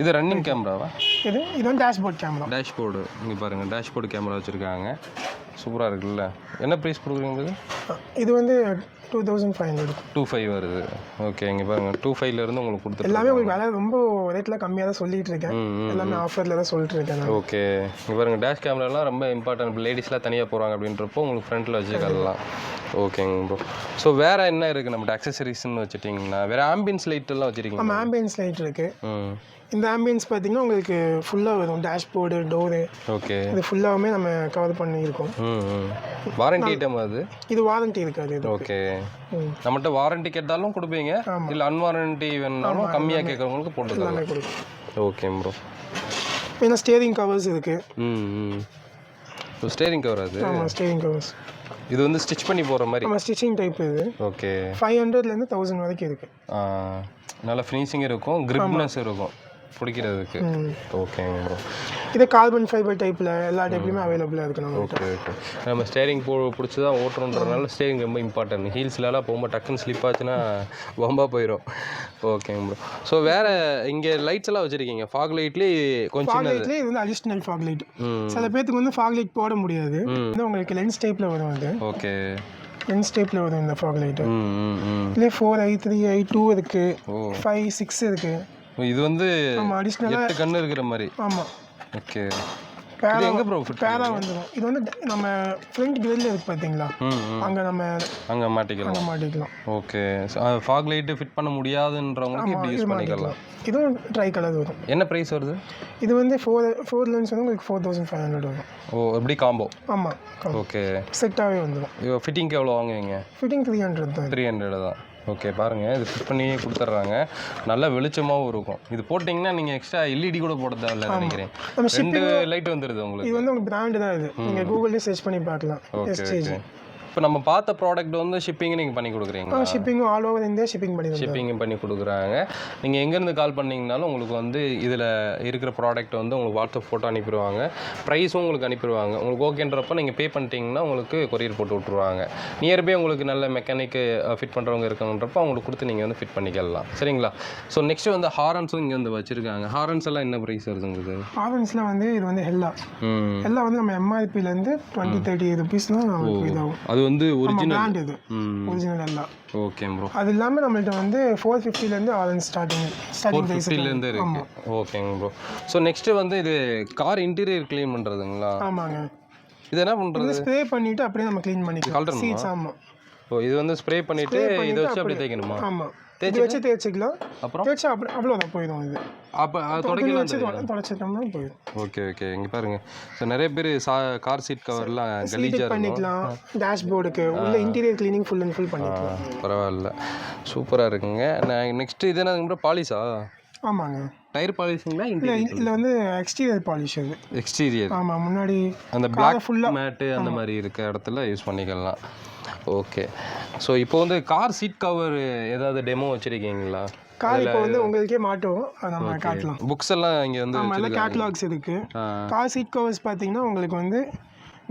இது ரன்னிங் கேமராவா? இது வந்து டேஷ்போர்ட் கேமரா. டேஷ்போர்டு இங்கே பாருங்கள், டேஷ்போர்டு கேமரா வச்சுருக்காங்க. சூப்பராக இருக்குல்ல. என்ன ப்ரைஸ் கொடுக்குறீங்க? இது வந்து 2500. 25 வருது. ஓகே. இங்கே பாருங்கள், 25லேருந்து உங்களுக்கு கொடுத்து எல்லாமே உங்களுக்கு விலை ரொம்ப ரேட்டில் கம்மியாக தான் சொல்லிட்டு இருக்கேன். எல்லாமே ஆஃபரில் தான் சொல்லிட்டு இருக்கேன். ஓகே. இங்கே பாருங்கள், டேஷ் கேமராலாம் ரொம்ப இம்பார்ட்டன்ட். லேடிஸ்லாம் தனியாக போகிறாங்க அப்படின்றப்போ உங்களுக்கு ஃப்ரண்ட்டில் வச்சுக்கலாம். ஓகேங்க ப்ரோ. ஸோ வேறு என்ன இருக்குது நம்மகிட்ட அக்சசரிஸ்ன்னு வச்சுட்டிங்கன்னா? வேறு ஆம்பியன்ஸ் லைட்டெல்லாம் வச்சுருக்கீங்க? நம்ம ஆம்பியன்ஸ் லைட் இருக்குது. இந்த ஆம்பியன்ஸ் பார்த்தீங்கன்னா உங்களுக்கு ஃபுல்லாக வரும். Dashboard, door. ஓகே. இது ஃபுல்லாகவே நம்ம கவர் பண்ணியிருக்கோம். வாரண்டி ஐட்டம் அது? இது வாரண்டி இருக்காது. இது ஓகே. நம்மகிட்ட வாரண்டி கேட்டாலும் கொடுப்பீங்க, இல்லை அன்வாரண்டி வேணுனாலும் கம்மியாக கேட்குறவங்களுக்கு போட்டு. Okay bro. ஏன்னா ஸ்டேரிங் கவர்ஸ் இருக்குது. ஸ்டேரிங் கவர் அது? ஆமாம், ஸ்டேரிங் கவர்ஸ். இது வந்து ஸ்டிச் பண்ணி போகிற மாதிரி? ஆமாம், ஸ்டிச்சிங் டைப் இது. ஓகே. 500லேருந்து 1000 வரைக்கும் இருக்குது. நல்ல ஃபினிஷிங் இருக்கும், கிரிப்னஸ் இருக்கும் பிடிக்கிறதுக்கு. ஓகேங்க ப்ரோ. இது கார்பன் ஃபைபர் டைப்பில் எல்லா டைப்லையுமே அவைலபிளாக இருக்குது நம்ம. Okay okay. நம்ம ஸ்டேரிங் பிடிச்சி தான் ஓட்டுறோன்றதுனால ஸ்டேரிங் ரொம்ப இம்பார்ட்டன்ட். ஹீல்ஸ்லாம் போகும்போது டக்குன்னு ஸ்லிப் ஆச்சுன்னா வம்பா போயிடும். ஓகேங்க ப்ரோ. ஸோ வேறு இங்கே லைட்ஸ் எல்லாம் வச்சுருக்கீங்க? ஃபாக் லைட்லேயே கொஞ்சம் லைட்லேயே இது வந்து அடிஷ்னல் ஃபாக் லைட். சில பேருக்கு வந்து ஃபாக் லைட் போட முடியாது. வந்து உங்களுக்கு லென்ஸ் டைப்பில் வரும் அது. ஓகே. லென்ஸ் டைப்பில் வரும் இந்த ஃபாக் லைட்டு. இதுலேயே 4i, 3i, 2 இருக்குது, 5, 6 இருக்குது. இது வந்து 8 கண்ணு இருக்கிற மாதிரி. ஆமாம். ஓகே. பேரா எங்கே ப்ரோ ஃபிட் பேரா வந்துடும். இது வந்து நம்ம ஃப்ரண்ட் கிரில் இருக்குது பார்த்தீங்களா, அங்கே மாட்டிக்கலாம். ஓகே. ஃபாக் லைட்டு ஃபிட் பண்ண முடியாதுன்றவங்களுக்கு இப்படி யூஸ் பண்ணிக்கலாம். இதுவும் ட்ரை கலர் வரும். என்ன ப்ரைஸ் வருது? இது வந்து 4 லென்ஸ் வந்து உங்களுக்கு 4500 வரும். ஓ எப்படி காம்போ? ஆமாம். ஓகே. செட்டாகவே வந்துடும். ஃபிட்டிங்க்கு எவ்வளோ வாங்குவீங்க? ஃபிட்டிங் 300 தான். 300 தான். ஓகே. பாருங்கள், இது ஃபிட் பண்ணி கொடுத்துட்றாங்க. நல்லா வெளிச்சமாகவும் இருக்கும். இது போட்டிங்கன்னா நீங்கள் எக்ஸ்ட்ரா எல்இடி கூட போட தேவையில்லை நினைக்கிறேன். 2 லைட் வந்துடுது உங்களுக்கு. இது வந்து உங்களுக்கு பிராண்டு தான். இது நீங்கள் கூகுள்லேயே சர்ச் பண்ணி பார்க்கலாம். ஓகே. இப்போ நம்ம பார்த்த ப்ராடக்ட் வந்து ஷிப்பிங் நீங்கள் பண்ணி கொடுக்குறீங்களா? ஷிப்பிங்கும் ஆல் ஓவர் இந்தியா ஷிப்பிங் பண்ணி கொடுக்குறாங்க. நீங்கள் எங்கேருந்து கால் பண்ணிங்கனாலும் உங்களுக்கு வந்து இதில் இருக்கிற ப்ராடக்ட் வந்து உங்களுக்கு வாட்ஸ்அப் ஃபோட்டோ அனுப்பிடுவாங்க. ப்ரைஸும் உங்களுக்கு அனுப்பிடுவாங்க. உங்களுக்கு ஓகேன்றப்போ நீங்கள் பே பண்ணிட்டீங்கன்னா உங்களுக்கு கொரியர் போட்டு விட்ருவாங்க. நியர்பை உங்களுக்கு நல்ல மெக்கானிக்கு ஃபிட் பண்ணுறவங்க இருக்காங்கன்றப்போ அவங்களுக்கு கொடுத்து நீங்கள் வந்து ஃபிட் பண்ணிக்கலாம். சரிங்களா? ஸோ நெக்ஸ்ட் வந்து ஹாரன்ஸும் இங்கே வந்து வச்சுருக்காங்க. ஹாரன்ஸ் எல்லாம் என்ன ப்ரைஸ் வருது உங்களுக்கு? ஹாரன்ஸில் வந்து இது வந்து எல்லாம் வந்து நம்ம எம்ஆர்பிலேருந்து 20-30 rupees தான் நமக்கு இதாகும். அது வந்து ஒரிஜினல் பிராண்ட். இது ஒரிஜினல் எல்லாம். Okay bro. அது இல்லாமல் நம்மள்ட்ட வந்து 450லேருந்து ஆரஞ்சு ஸ்டார்டிங் 450லேருந்து இருக்கு. ஓகேங்க ப்ரோ. ஸோ நெக்ஸ்ட் வந்து இது கார் இன்டீரியர் க்ளீன் பண்ணுறதுங்களா? ஆமாங்க. இது என்ன பண்ணுறது? ஸ்ப்ரே பண்ணிவிட்டு அப்படியே நம்ம க்ளீன் பண்ணிக்கலாம் சீட்ஸ். ஆமாம். ஓ இது வந்து ஸ்ப்ரே பண்ணிவிட்டு இதை வச்சு அப்படியே தேய்க்கணுமா? ஆமாம், இது வச்சு தேய்ச்சிக்கலாம். அப்புறம் தேய்ச்சா அவ்வளோதான் போயிடும். இது அப்போ தொடக்கலாம் வச்சு தொடச்சிட்டோம்னா போயிடும். Okay okay. இங்கே பாருங்கள். ஸோ நிறைய பேர் கார் சீட் கவர்லாம் கலீஜாக பண்ணிக்கலாம். டேஷ்போர்டுக்கு உள்ள interior cleaning full and full பண்ணிக்கலாம். பரவாயில்ல, சூப்பராக இருக்குங்க. நான் நெக்ஸ்ட்டு இது என்ன பாலிஷா? ஆமாங்க, டயர் பாலிஷுங்களா? இல்லை வந்து எக்ஸ்டீரியர் பாலிஷ். அது எக்ஸ்டீரியர். ஆமாம், முன்னாடி அந்த பிளாக் ஃபுல்லாக மேட்டு அந்த மாதிரி இருக்க இடத்துல யூஸ் பண்ணிக்கலாம். ஓகே. ஸோ இப்போ வந்து கார் சீட் கவர் ஏதாவது டெமோ வச்சுருக்கீங்களா? கார் இப்போ வந்து உங்களுக்கே மாட்டுவோம், அதை நம்ம காட்டலாம். புக்ஸ் எல்லாம் இங்கே வந்து எல்லாம் கேட்லாக்ஸ் இருக்குது. கார் சீட் கவர்ஸ் பார்த்தீங்கன்னா உங்களுக்கு வந்து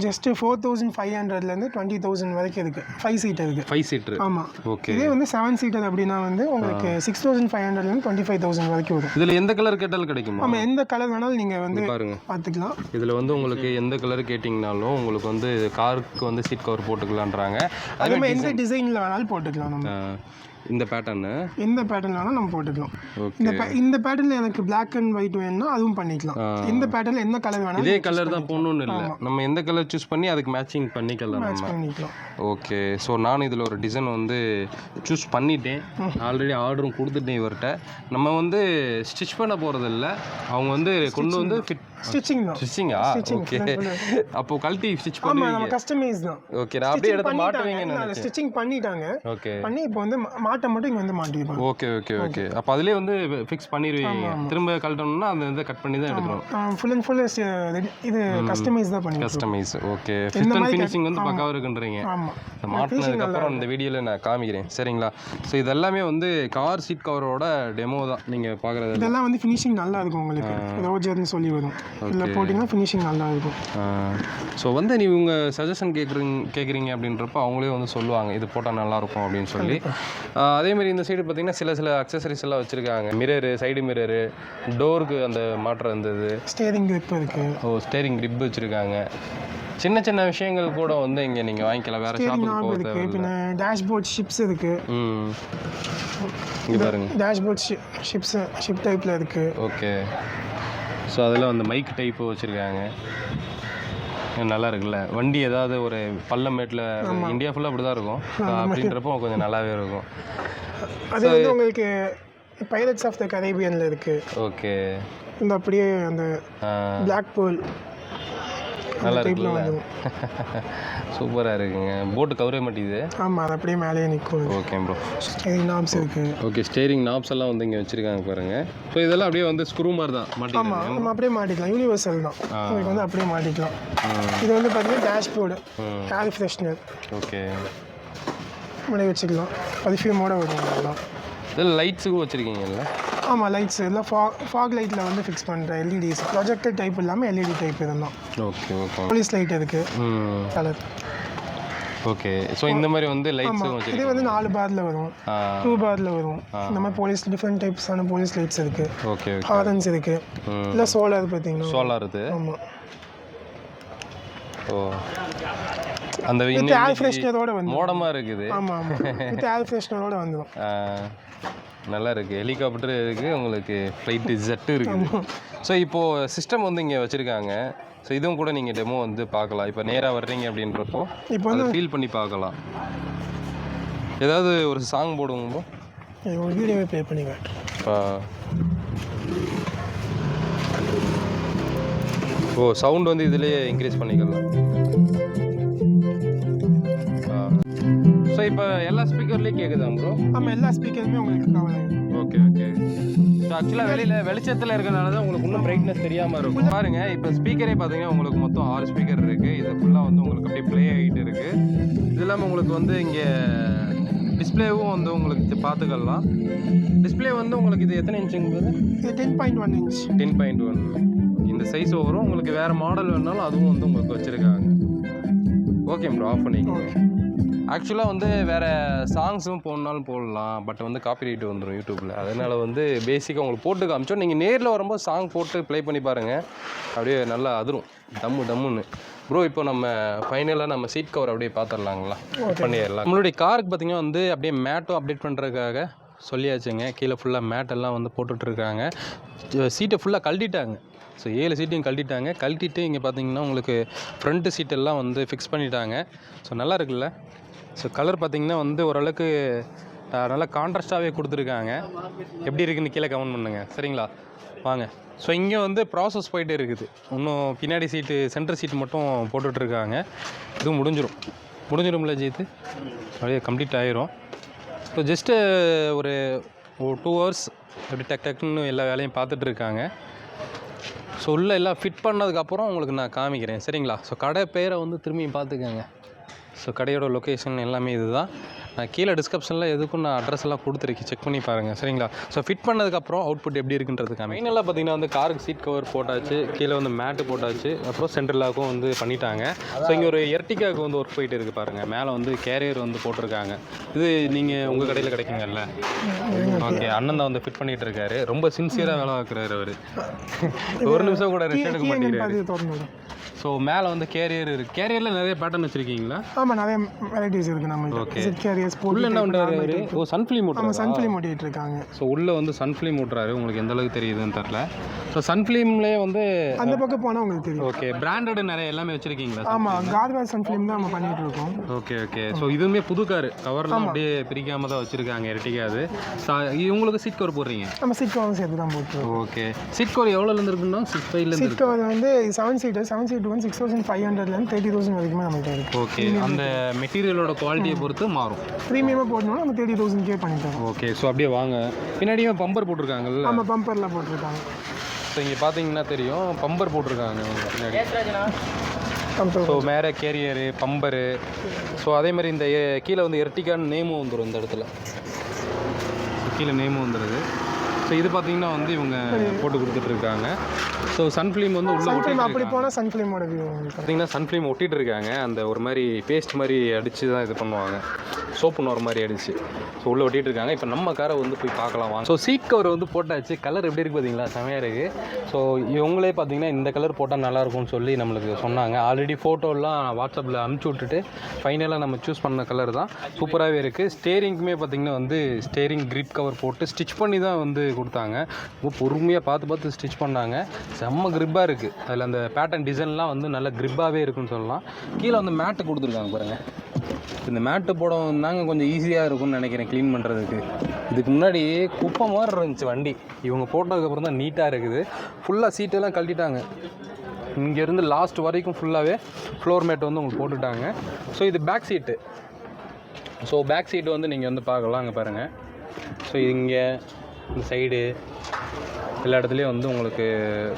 ஜஸ்ட்டு 4500லேருந்து 20,000 வரைக்கும் இருக்குது. 5 சீட்டர் இருக்குது. 5 சீட்டர். ஆமாம். ஓகே. இதே வந்து 7 சீட்டர் அப்படின்னா வந்து உங்களுக்கு 6500லேருந்து 25,000 வரைக்கும் வரும். இதில் எந்த கலர் கேட்டாலும் கிடைக்குமா? ஆமாம், எந்த கலர் வேணாலும் நீங்கள் வந்து பாருங்கள் பார்த்துக்கலாம். இதில் வந்து உங்களுக்கு எந்த கலர் கேட்டிங்கனாலும் உங்களுக்கு வந்து காருக்கு வந்து சீட் கவர் போட்டுக்கலான்றாங்க. அதே மாதிரி எந்த டிசைனில் வேணாலும் போட்டுக்கலாம். நம்ம இந்த பேட்டர்னு எந்த பேட்டர்ன் வேணாலும் நம்ம போட்டுக்கலாம். இந்த பேட்டர்னில் எனக்கு பிளாக் அண்ட் ஒயிட் வேணும்னா அதுவும் பண்ணிக்கலாம். இந்த பேட்டர்னில் என்ன கலர் வேணாலும் இதே கலர் தான் போடணும்னு இல்லை, நம்ம எந்த கலர் சூஸ் பண்ணி அதுக்கு மேட்சிங் பண்ணிக்கலாம். ஓகே. ஸோ நான் இதில் ஒரு டிசைன் வந்து சூஸ் பண்ணிட்டேன். ஆல்ரெடி ஆர்டரும் கொடுத்துட்டேன் இவர்கிட்ட. நம்ம வந்து ஸ்டிச் பண்ண போகிறதில்ல, அவங்க வந்து கொண்டு வந்து ஸ்டிச்சிங்கா? ஓகே. அப்போ கல்ட்டி ஸ்டிச் பண்ணுவீங்க? கஸ்டமைஸ் தான். ஓகே. நான் அப்படியே எடுத்து மாட்டுவீங்க. ஸ்டிச்சிங் பண்ணிட்டாங்க. ஓகே. பண்ணி இப்போ வந்து மாட்ட மட்டும் இங்க வந்து மாட்டிடுவாங்க. Okay okay okay. அப்போ அதிலே வந்து ஃபிக்ஸ் பண்ணிடுவீங்க. திரும்ப கழட்டணும்னா அந்த இதை கட் பண்ணி தான் எடுக்கணும். ஃபுல் அண்ட் ஃபுல் இது கஸ்டமைஸ் தான் பண்ணுவீங்க. Customise. Okay. Fit and finishing வந்து பக்காவா இருக்குன்றீங்க. ஆமா. மாட்டினதுக்கு அப்புறம் இந்த வீடியோல நான் காமிக்கிறேன், சரிங்களா? ஸோ இதெல்லாமே வந்து கார் சீட் கவரோட டெமோ தான் நீங்க பாக்குறது. இதெல்லாம் வந்து ஃபினிஷிங் நல்லா இருக்கும் உங்களுக்கு. ரோஜர்னு சொல்லி வரும். இல்லை போட்டிங்கன்னா ஃபினிஷிங் நல்லா இருக்கும். ஸோ வந்து நீ உங்கள் சஜஷன் கேட்குறீங்க அப்படின்றப்ப அவங்களே வந்து சொல்லுவாங்க இது போட்டால் நல்லாயிருக்கும் அப்படின்னு சொல்லி. அதேமாதிரி இந்த சைடு பார்த்திங்கன்னா சில அக்சசரிஸ் எல்லாம் வச்சுருக்காங்க. மிரரு, சைடு மிரரு, டோருக்கு அந்த மாற்றம் இருந்தது. ஸ்டேரிங் கிரிப் இருக்குது. ஓ, ஸ்டேரிங் கிரிப் வச்சுருக்காங்க. சின்ன சின்ன விஷயங்கள் கூட வந்து இங்கே நீங்கள் வாங்கிக்கலாம். வேறு ஷாப்புக்கு போகிறது. பின்ன டேஷ்போர்ட் ஷிப்ஸ் இருக்குது. இங்கே பாருங்க, டேஷ்போர்ட் ஷிப் டைப்பில் இருக்குது. ஓகே. ஸோ அதில் வந்து மைக் டைப்பு வச்சுருக்காங்க. நல்லா இருக்குல்ல. வண்டி ஏதாவது ஒரு பள்ளமேட்டில் இந்தியா ஃபுல்லாக அப்படி தான் இருக்கும் அப்படின்றப்போ கொஞ்சம் நல்லாவே இருக்கும். அது வந்து உங்களுக்கு பைரட்ஸ் ஆஃப் த கரேபியனில் இருக்குது. ஓகே. இந்த அப்படியே அந்த பிளாக் பேர்ல் நல்லா இருக்குல்ல. சூப்பராக இருக்குங்க. போட்டு கவரே மாட்டேங்குது. ஆமாம், அது அப்படியே மேலேயே நிற்கும். Okay bro. ஸ்டேரிங் நாப்ஸ் இருக்குது. ஓகே. ஸ்டேரிங் நாப்ஸ் எல்லாம் வந்து இங்கே வச்சுருக்காங்க பாருங்கள். ஸோ இதெல்லாம் அப்படியே வந்து ஸ்க்ரூ மாதிரி தான் மாட்டிக்கலாம். ஆமாம், நம்ம அப்படியே மாட்டிக்கலாம். யூனிவர்சல் தான். உங்களுக்கு வந்து அப்படியே மாட்டிக்கலாம். இது வந்து பார்த்தீங்கன்னா டேஷ்போர்டு, ஏர் ஃப்ரெஷ்னர். ஓகே. அப்படியே வச்சுக்கலாம். பர்ஃப்யூமோட வரும். அதெல்லாம் இதில் லைட்ஸுக்கும் வச்சுருக்கீங்கல்ல? ஆமாம், லைட்ஸ் எல்லாம் ஃபாக் லைட்டில் வந்து ஃபிக்ஸ் பண்ணுற எல்இடிஸ். ப்ரொஜெக்டர் டைப் இல்லாமல் எல்இடி டைப் இதெல்லாம். Okay okay. போலீஸ் லைட் இருக்குது கலர். ஓகே. ஸோ இந்த மாதிரி வந்து லைட்ஸும் வச்சுருக்கீங்க. இது வந்து 4 பாரில் வரும், 2 பாரில் வரும். இந்த மாதிரி போலீஸ் டிஃப்ரெண்ட் டைப்ஸான போலீஸ் லைட்ஸ் இருக்குது. ஓகே. ஹாரன்ஸ் இருக்குது. இல்லை சோலார் பார்த்தீங்கன்னா சோலார் இது. ஆமாம். ஓ, அந்த ஏர் ஃப்ரெஷ்னரோட வந்து மோடமாக இருக்குது. ஆமாம் ஆமாம். வித் ஏர் ஃப்ரெஷ்னரோட வந்துடும். நல்லா இருக்குது. ஹெலிகாப்டர் இருக்குது, உங்களுக்கு ஃப்ளைட்டு ஜெட்டு இருக்குது. ஸோ இப்போது சிஸ்டம் வந்து இங்கே வச்சுருக்காங்க. ஸோ இதுவும் கூட நீங்கள் டெமோ வந்து பார்க்கலாம். இப்போ நேராக வர்றீங்க அப்படின்றப்போ இப்போ வந்து ஃபீல் பண்ணி பார்க்கலாம். ஏதாவது ஒரு சாங் போடுவோம். ஒரு வீடியோவை ப்ளே பண்ணி காட்டுறேன். ஓ, சவுண்ட் வந்து இதிலேயே இன்க்ரீஸ் பண்ணிக்கலாம். ஸோ இப்போ எல்லா ஸ்பீக்கர்லேயும் கேட்குதா ப்ரோ? ஆமாம், எல்லா ஸ்பீக்கருமே உங்களுக்கு கவர் ஆகும். Okay okay. ஸோ ஆக்சுவலாக வெளிச்சத்தில் இருக்கிறனால தான் உங்களுக்கு இன்னும் பிரைட்னஸ் தெரியாமல் இருக்கும். பாருங்கள், இப்போ ஸ்பீக்கரே பார்த்தீங்கன்னா உங்களுக்கு மொத்தம் 6 ஸ்பீக்கர் இருக்குது. இது ஃபுல்லாக வந்து உங்களுக்கு அப்படியே ப்ளே ஆகிட்டு இருக்குது. இது இல்லாமல் உங்களுக்கு வந்து இங்கே டிஸ்பிளேவும் வந்து உங்களுக்கு பார்த்துக்கலாம். டிஸ்பிளே வந்து உங்களுக்கு இது எத்தனை இன்ச்சுங்கிறது? இது 10.1 இன்ச். 10.1 இந்த சைஸ் வரும். உங்களுக்கு வேறு மாடல் வேணாலும் அதுவும் வந்து உங்களுக்கு வச்சுருக்காங்க. ஓகே ப்ரோ, ஆஃப் பண்ணிக்கோங்க. ஆக்சுவலாக வந்து வேறு சாங்ஸும் போடனாலும் போடலாம், பட் வந்து காப்பிரைட் வந்துடும் யூடியூப்பில். அதனால் வந்து பேசிக்காக உங்களுக்கு போட்டு காமிச்சோம். நீங்கள் நேரில் வரும்போது சாங் போட்டு ப்ளே பண்ணி பாருங்கள், அப்படியே நல்லா அதிரும் டம்முன்னு. ப்ரோ, இப்போ நம்ம ஃபைனலாக நம்ம சீட் கவர் அப்படியே பார்த்துடலாங்களா? பண்ணிடலாம். நம்மளுடைய காருக்கு பார்த்திங்கன்னா வந்து அப்படியே மேட்டும் அப்டேட் பண்ணுறதுக்காக சொல்லியாச்சுங்க. கீழே ஃபுல்லாக மேட்டெல்லாம் வந்து போட்டுட்ருக்காங்க. சீட்டை ஃபுல்லாக கழட்டிட்டாங்க. ஸோ 7 சீட்டையும் கழட்டிட்டு இங்கே பார்த்தீங்கன்னா உங்களுக்கு ஃப்ரண்ட்டு சீட்டெல்லாம் வந்து ஃபிக்ஸ் பண்ணிட்டாங்க. ஸோ நல்லா இருக்குல்ல? ஸோ கலர் பார்த்திங்கன்னா வந்து ஓரளவுக்கு நல்லா கான்ட்ராஸ்டாகவே கொடுத்துருக்காங்க. எப்படி இருக்குன்னு கீழே கமெண்ட் பண்ணுங்கள். சரிங்களா, வாங்க. ஸோ இங்கே வந்து ப்ராசஸ் போயிட்டே இருக்குது. இன்னும் பின்னாடி சீட்டு சென்டர் சீட்டு மட்டும் போட்டுட்ருக்காங்க. இதுவும் முடிஞ்சிடும்ல ஜெயித்து, அப்படியே கம்ப்ளீட் ஆயிரும். ஸோ ஜஸ்ட்டு ஒரு 2 hours அப்படி டக்குன்னு எல்லா வேலையும் பார்த்துட்ருக்காங்க. ஸோ உள்ளே எல்லாம் ஃபிட் பண்ணதுக்கப்புறம் உங்களுக்கு நான் காமிக்கிறேன். சரிங்களா, ஸோ கடை பேரை வந்து திரும்பி பார்த்துக்கோங்க. ஸோ கடையோட லொக்கேஷன் எல்லாமே இது தான். நான் கீழே டிஸ்கிரிப்ஷனில் எதுக்கும் நான் அட்ரஸ் எல்லாம் கொடுத்துருக்கேன், செக் பண்ணி பாருங்கள். சரிங்களா, ஸோ ஃபிட் பண்ணதுக்கப்புறம் அவுட்புட் எப்படி இருக்குன்றதுக்காக மெயினெல்லாம் பார்த்தீங்கன்னா வந்து காருக்கு சீட் கவர் போட்டாச்சு, கீழே வந்து மேட்டு போட்டாச்சு, அப்புறம் சென்ட்ரல் லாக்கும் வந்து பண்ணிட்டாங்க. ஸோ இங்கே ஒரு எர்டிகாவுக்கு வந்து ஒர்க் போயிட்டு இருக்குது பாருங்கள். மேலே வந்து கேரியர் வந்து போட்டிருக்காங்க. இது நீங்கள் உங்கள் கடையில் கிடைக்குங்கல்ல? ஓகே, அண்ணன் தான் வந்து ஃபிட் பண்ணிகிட்டு இருக்காரு. ரொம்ப சின்சியராக வேலை பார்க்குறாரு அவர். ஒரு நிமிஷம் கூட ரெஸ்ட் எடுக்க மாட்டேங்கிறாரு. ஸோ மேலே வந்து கேரியர் இருக்குது. கேரியரில் நிறைய பேட்டர்ன் வச்சுருக்கீங்களா? ஆமாம், நிறைய வெரைட்டிஸ் இருக்குது நம்ம. ஓகே, கேரியர்ஸ் உள்ள என்ன பண்ணுறாரு? ஓ, சன்ஃப்ளீம் ஓட்டுறாரு. சன்ஃப்ளீம் ஓட்டிகிட்டு இருக்காங்க. ஸோ உள்ளே வந்து சன்ஃப்ளீம் ஓட்டுறாரு. உங்களுக்கு எந்த அளவுக்கு தெரியுதுன்னு தெரில. ஸோ சன்ஃப்ளீம்லேயே வந்து அந்த பக்கம் போனால் உங்களுக்கு தெரியும். ஓகே, பிராண்டட் நிறைய எல்லாமே வச்சுருக்கீங்களா? ஆமாம், கார்வேர் சன்ஃப்ளீம் தான் நம்ம பண்ணிகிட்டு இருக்கோம். Okay okay. ஸோ இதுவுமே புது கார், கவர்லாம் அப்படியே பிரிக்காமல் தான் வச்சுருக்காங்க. எர்டிகாது. இவங்களுக்கு சீட் கவர் போடுறீங்க? நம்ம சீட் கவர் சேர்த்து தான் போட்டுருக்கோம். ஓகே, சீட் கவர் எவ்வளோலேருந்து இருக்குன்னா? 6,500 சீட் கவர் வந்து 7 சீட் வந்து 6,500 30,000 வரைக்குமே நம்மகிட்ட இருக்குது. ஓகே, அந்த மெட்டீரியலோட குவாலிட்டியை பொறுத்து மாறும். ப்ரீமியமாக போடணும்னா நம்ம 30,000 பண்ணிட்டோம். ஓகே, ஸோ அப்படியே வாங்க. பின்னாடியும் பம்பர் போட்டிருக்காங்கல்ல? நம்ம பம்பர்லாம் போட்டிருக்காங்க. ஸோ இங்கே பார்த்தீங்கன்னா தெரியும், பம்பர் போட்டிருக்காங்க பின்னாடி. ஸோ மேலே கேரியரு, பம்பரு. ஸோ அதே மாதிரி இந்த கீழே வந்து எர்டிகான்னு நேமும் வந்துடும் இந்த இடத்துல. கீழே நேமும் வந்துடுது. ஸோ இது பார்த்தீங்கன்னா வந்து இவங்க போட்டு கொடுத்துட்ருக்காங்க. ஸோ சன்ஃப்ளீம் வந்து உள்ள ஒட்டி அப்படி போனால் சன்ஃப்ளீமோட வியூ பார்த்தீங்கன்னா சன்ஃப்ளீம் ஒட்டிகிட்டு இருக்காங்க. அந்த ஒரு மாதிரி பேஸ்ட் மாதிரி அடித்து தான் இது பண்ணுவாங்க, சோப்பு நோர் மாதிரி அடிச்சு. ஸோ உள்ளே ஒட்டிகிட்டு இருக்காங்க. இப்போ நம்ம காரை வந்து போய் பார்க்கலாம் வாங்க. ஸோ சீட் கவர் வந்து போட்டாச்சு. கலர் எப்படி இருக்குது பார்த்தீங்களா? செமையாக இருக்குது. ஸோ இவங்களே பார்த்தீங்கன்னா இந்த கலர் போட்டால் நல்லாயிருக்கும்னு சொல்லி நம்மளுக்கு சொன்னாங்க. ஆல்ரெடி ஃபோட்டோலாம் வாட்ஸ்அப்பில் அனுப்பிச்சி விட்டுட்டு ஃபைனலாக நம்ம சூஸ் பண்ண கலர் தான். சூப்பராகவே இருக்குது. ஸ்டேரிங்க்குமே பார்த்தீங்கன்னா வந்து ஸ்டேரிங் கிரிப் கவர் போட்டு ஸ்டிச் பண்ணி தான் வந்து கொடுத்தாங்க. ரொம்ப பொறுமையாக பார்த்து ஸ்டிச் பண்ணாங்க. செம்ம கிரிப்பாக இருக்குது. அதில் அந்த பேட்டர்ன் டிசைன்லாம் வந்து நல்ல கிரிப்பாகவே இருக்குன்னு சொல்லலாம். கீழே வந்து மேட்டு கொடுத்துருக்காங்க பாருங்கள். இந்த மேட்டு போட தாங்க கொஞ்சம் ஈஸியாக இருக்கும்னு நினைக்கிறேன் க்ளீன் பண்ணுறதுக்கு. இதுக்கு முன்னாடி குப்பை மாதிரி இருந்துச்சு வண்டி. இவங்க போட்டதுக்கப்புறம் தான் நீட்டாக இருக்குது. ஃபுல்லாக சீட்டெல்லாம் கழட்டிட்டாங்க. இங்கேருந்து லாஸ்ட் வரைக்கும் ஃபுல்லாகவே ஃப்ளோர் மேட் வந்து உங்களுக்கு போட்டுட்டாங்க. ஸோ இது back seat. So back seat வந்து நீங்கள் வந்து பார்க்கலாம். அங்கே பாருங்கள். ஸோ இங்கே இந்த சைடு எல்லா இடத்துலையும் வந்து உங்களுக்கு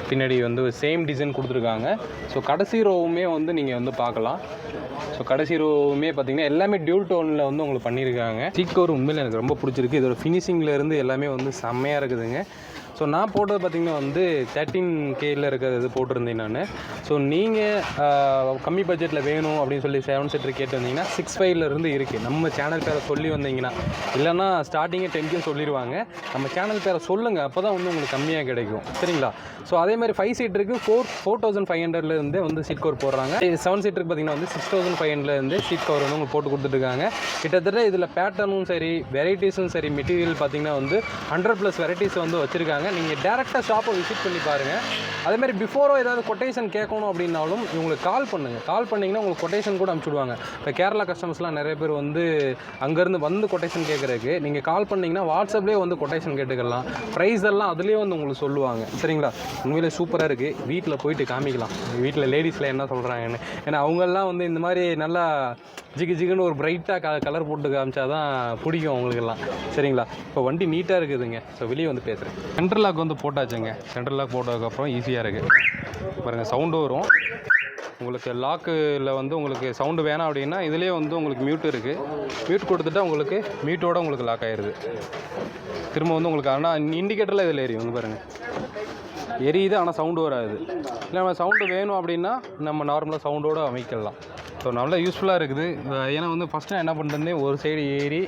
பின்னாடி வந்து சேம் டிசைன் கொடுத்துருக்காங்க. ஸோ கடைசி ரோவுமே வந்து நீங்கள் வந்து பார்க்கலாம். ஸோ கடைசி ரோவுமே பார்த்தீங்கன்னா எல்லாமே டியூல் டோனில் வந்து உங்களுக்கு பண்ணியிருக்காங்க. சீட் கவர் உண்மையில் எனக்கு ரொம்ப பிடிச்சிருக்கு. இதோட ஃபினிஷிங்லேருந்து எல்லாமே வந்து செம்மையாக இருக்குதுங்க. ஸோ நான் போட்டது பார்த்திங்கன்னா வந்து 13Kயில் இருக்கிறது போட்டிருந்தேன் நான். ஸோ நீங்கள் கம்மி பட்ஜெட்டில் வேணும் அப்படின்னு சொல்லி 7 சீட்டர் கேட்டு வந்தீங்கன்னா 6,500 இருக்குது. நம்ம சேனல் பேரை சொல்லி வந்தீங்கன்னா, இல்லைன்னா ஸ்டார்டிங்கே 10K சொல்லிடுவாங்க. நம்ம சேனல் பேரை சொல்லுங்கள், அப்போ தான் வந்து உங்களுக்கு கம்மியாக கிடைக்கும். சரிங்களா? ஸோ அதே மாதிரி 5 சீட்டருக்கு 4,500 வந்து சீட் கவர் போடுறாங்க. 7 சீட்டருக்கு பார்த்திங்கன்னா வந்து 6,500 சீட் கவர் வந்து உங்களுக்கு போட்டு கொடுத்துட்ருக்காங்க. கிட்டத்தட்ட இதில் பேட்டர்னும் சரி, வெரைட்டிஸும் சரி, மெட்டீரியல் பார்த்திங்கன்னா வந்து 100+ வெரைட்டிஸ் வந்து வச்சுருக்காங்க. நீங்கள் டேரெக்டாக ஷாப்பை விசிட் பண்ணி பாருங்கள். அதேமாதிரி பிஃபோரோ ஏதாவது கொட்டேஷன் கேட்கணும் அப்படின்னாலும் இவங்களுக்கு கால் பண்ணுங்கள். கால் பண்ணிங்கன்னா உங்களுக்கு கொட்டேஷன் கூட அனுப்பிச்சுடுவாங்க. இப்போ கேரளா கஸ்டமர்ஸ்லாம் நிறைய பேர் வந்து அங்கேருந்து வந்து கொட்டேஷன் கேட்குறதுக்கு நீங்கள் கால் பண்ணிங்கன்னா வாட்ஸ்அப்லேயே வந்து கொட்டேஷன் கேட்டுக்கலாம். ப்ரைஸ் எல்லாம் அதுலேயே வந்து உங்களுக்கு சொல்லுவாங்க. சரிங்களா? உண்மையிலே சூப்பராக இருக்குது. வீட்டில் போயிட்டு காமிக்கலாம் வீட்டில் லேடிஸில் என்ன சொல்கிறாங்கன்னு. ஏன்னா அவங்கெல்லாம் வந்து இந்த மாதிரி நல்லா ஜிகுன்னு ஒரு பிரைட்டாக கலர் போட்டு காமிச்சா தான் பிடிக்கும் அவங்களுக்கெல்லாம். சரிங்களா? இப்போ வண்டி நீட்டாக இருக்குதுங்க. ஸோ வெளியே வந்து பேசுகிறேன். சென்ட்ரல் லாக் வந்து போட்டாச்சுங்க. சென்ட்ரல் லாக் போட்டதுக்கப்புறம் ஈஸியாக இருக்குது பாருங்கள். சவுண்டு வரும் உங்களுக்கு. லாக்கில் வந்து உங்களுக்கு சவுண்டு வேணாம் அப்படின்னா இதுலேயே வந்து உங்களுக்கு மியூட் இருக்குது. மியூட் கொடுத்துட்டா உங்களுக்கு மியூட்டோடு உங்களுக்கு லாக் ஆகிடுது. திரும்ப வந்து உங்களுக்கு ஆனால் இண்டிகேட்டரில் இதில் எரியும் வந்து பாருங்கள். எரியுது ஆனால் சவுண்டு வராது. இல்லை நம்ம சவுண்டு வேணும் அப்படின்னா நம்ம நார்மலாக சவுண்டோடு அமைக்கலாம். ஸோ நல்லா யூஸ்ஃபுல்லாக இருக்குது. ஏன்னா வந்து ஃபஸ்ட்டு நான் என்ன பண்ணிருந்தேன், ஒரு சைடு ஏறி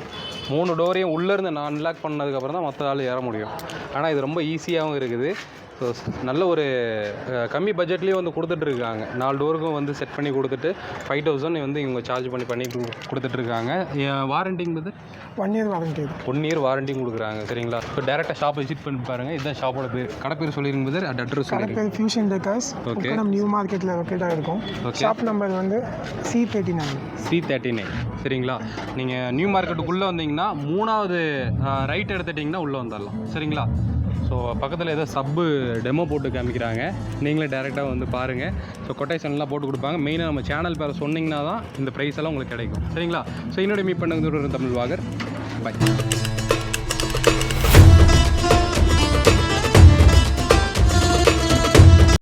3 டோரையும் உள்ளேருந்து நான் அன்லாக் பண்ணதுக்கப்புறம் தான் மற்ற ஆள் ஏற முடியும். ஆனால் இது ரொம்ப ஈஸியாகவும் இருக்குது. ஸோ நல்ல ஒரு கம்மி பட்ஜெட்லேயே வந்து கொடுத்துட்ருக்காங்க. 4 டோருக்கும் வந்து செட் பண்ணி கொடுத்துட்டு 5000 வந்து இவங்க சார்ஜ் பண்ணி கொடுத்துட்ருக்காங்க. வாரண்டிங்கிறது 1 இயர் வாரண்டி. 1 இயர் வாரண்டியும் கொடுக்குறாங்க. சரிங்களா? ஸோ டேரெக்டாக ஷாப் விசிட் பண்ணி பாருங்கள். இதுதான் ஷாப்போட பேர். கடை பேர் சொல்லிருங்க பிரதர், அட்ரஸ் கடை பேர் ஃபியூஷன் டெக்கர்ஸ். ஓகே. நம்ம நியூ மார்க்கெட்டில் லொக்கேட்டாக இருக்கும். ஷாப் நம்பர் வந்து C39. சரிங்களா? நீங்கள் நியூ மார்க்கெட்டுக்குள்ளே வந்தீங்கன்னா 3வது ரைட் எடுத்துட்டிங்கன்னா உள்ளே வந்துடலாம். சரிங்களா? ஸோ பக்கத்தில் ஏதோ சப்பு டெமோ போட்டு காமிக்கிறாங்க. நீங்களே டேரெக்டாக வந்து பாருங்கள். ஸோ கொட்டேஷன்லாம் போட்டு கொடுப்பாங்க. மெயினாக நம்ம சேனல் பேரை சொன்னிங்கன்னா தான் இந்த ப்ரைஸ் எல்லாம் உங்களுக்கு கிடைக்கும். சரிங்களா? ஸோ என்னோட மீட் பண்ணுறது தமிழ் வாகர். பை.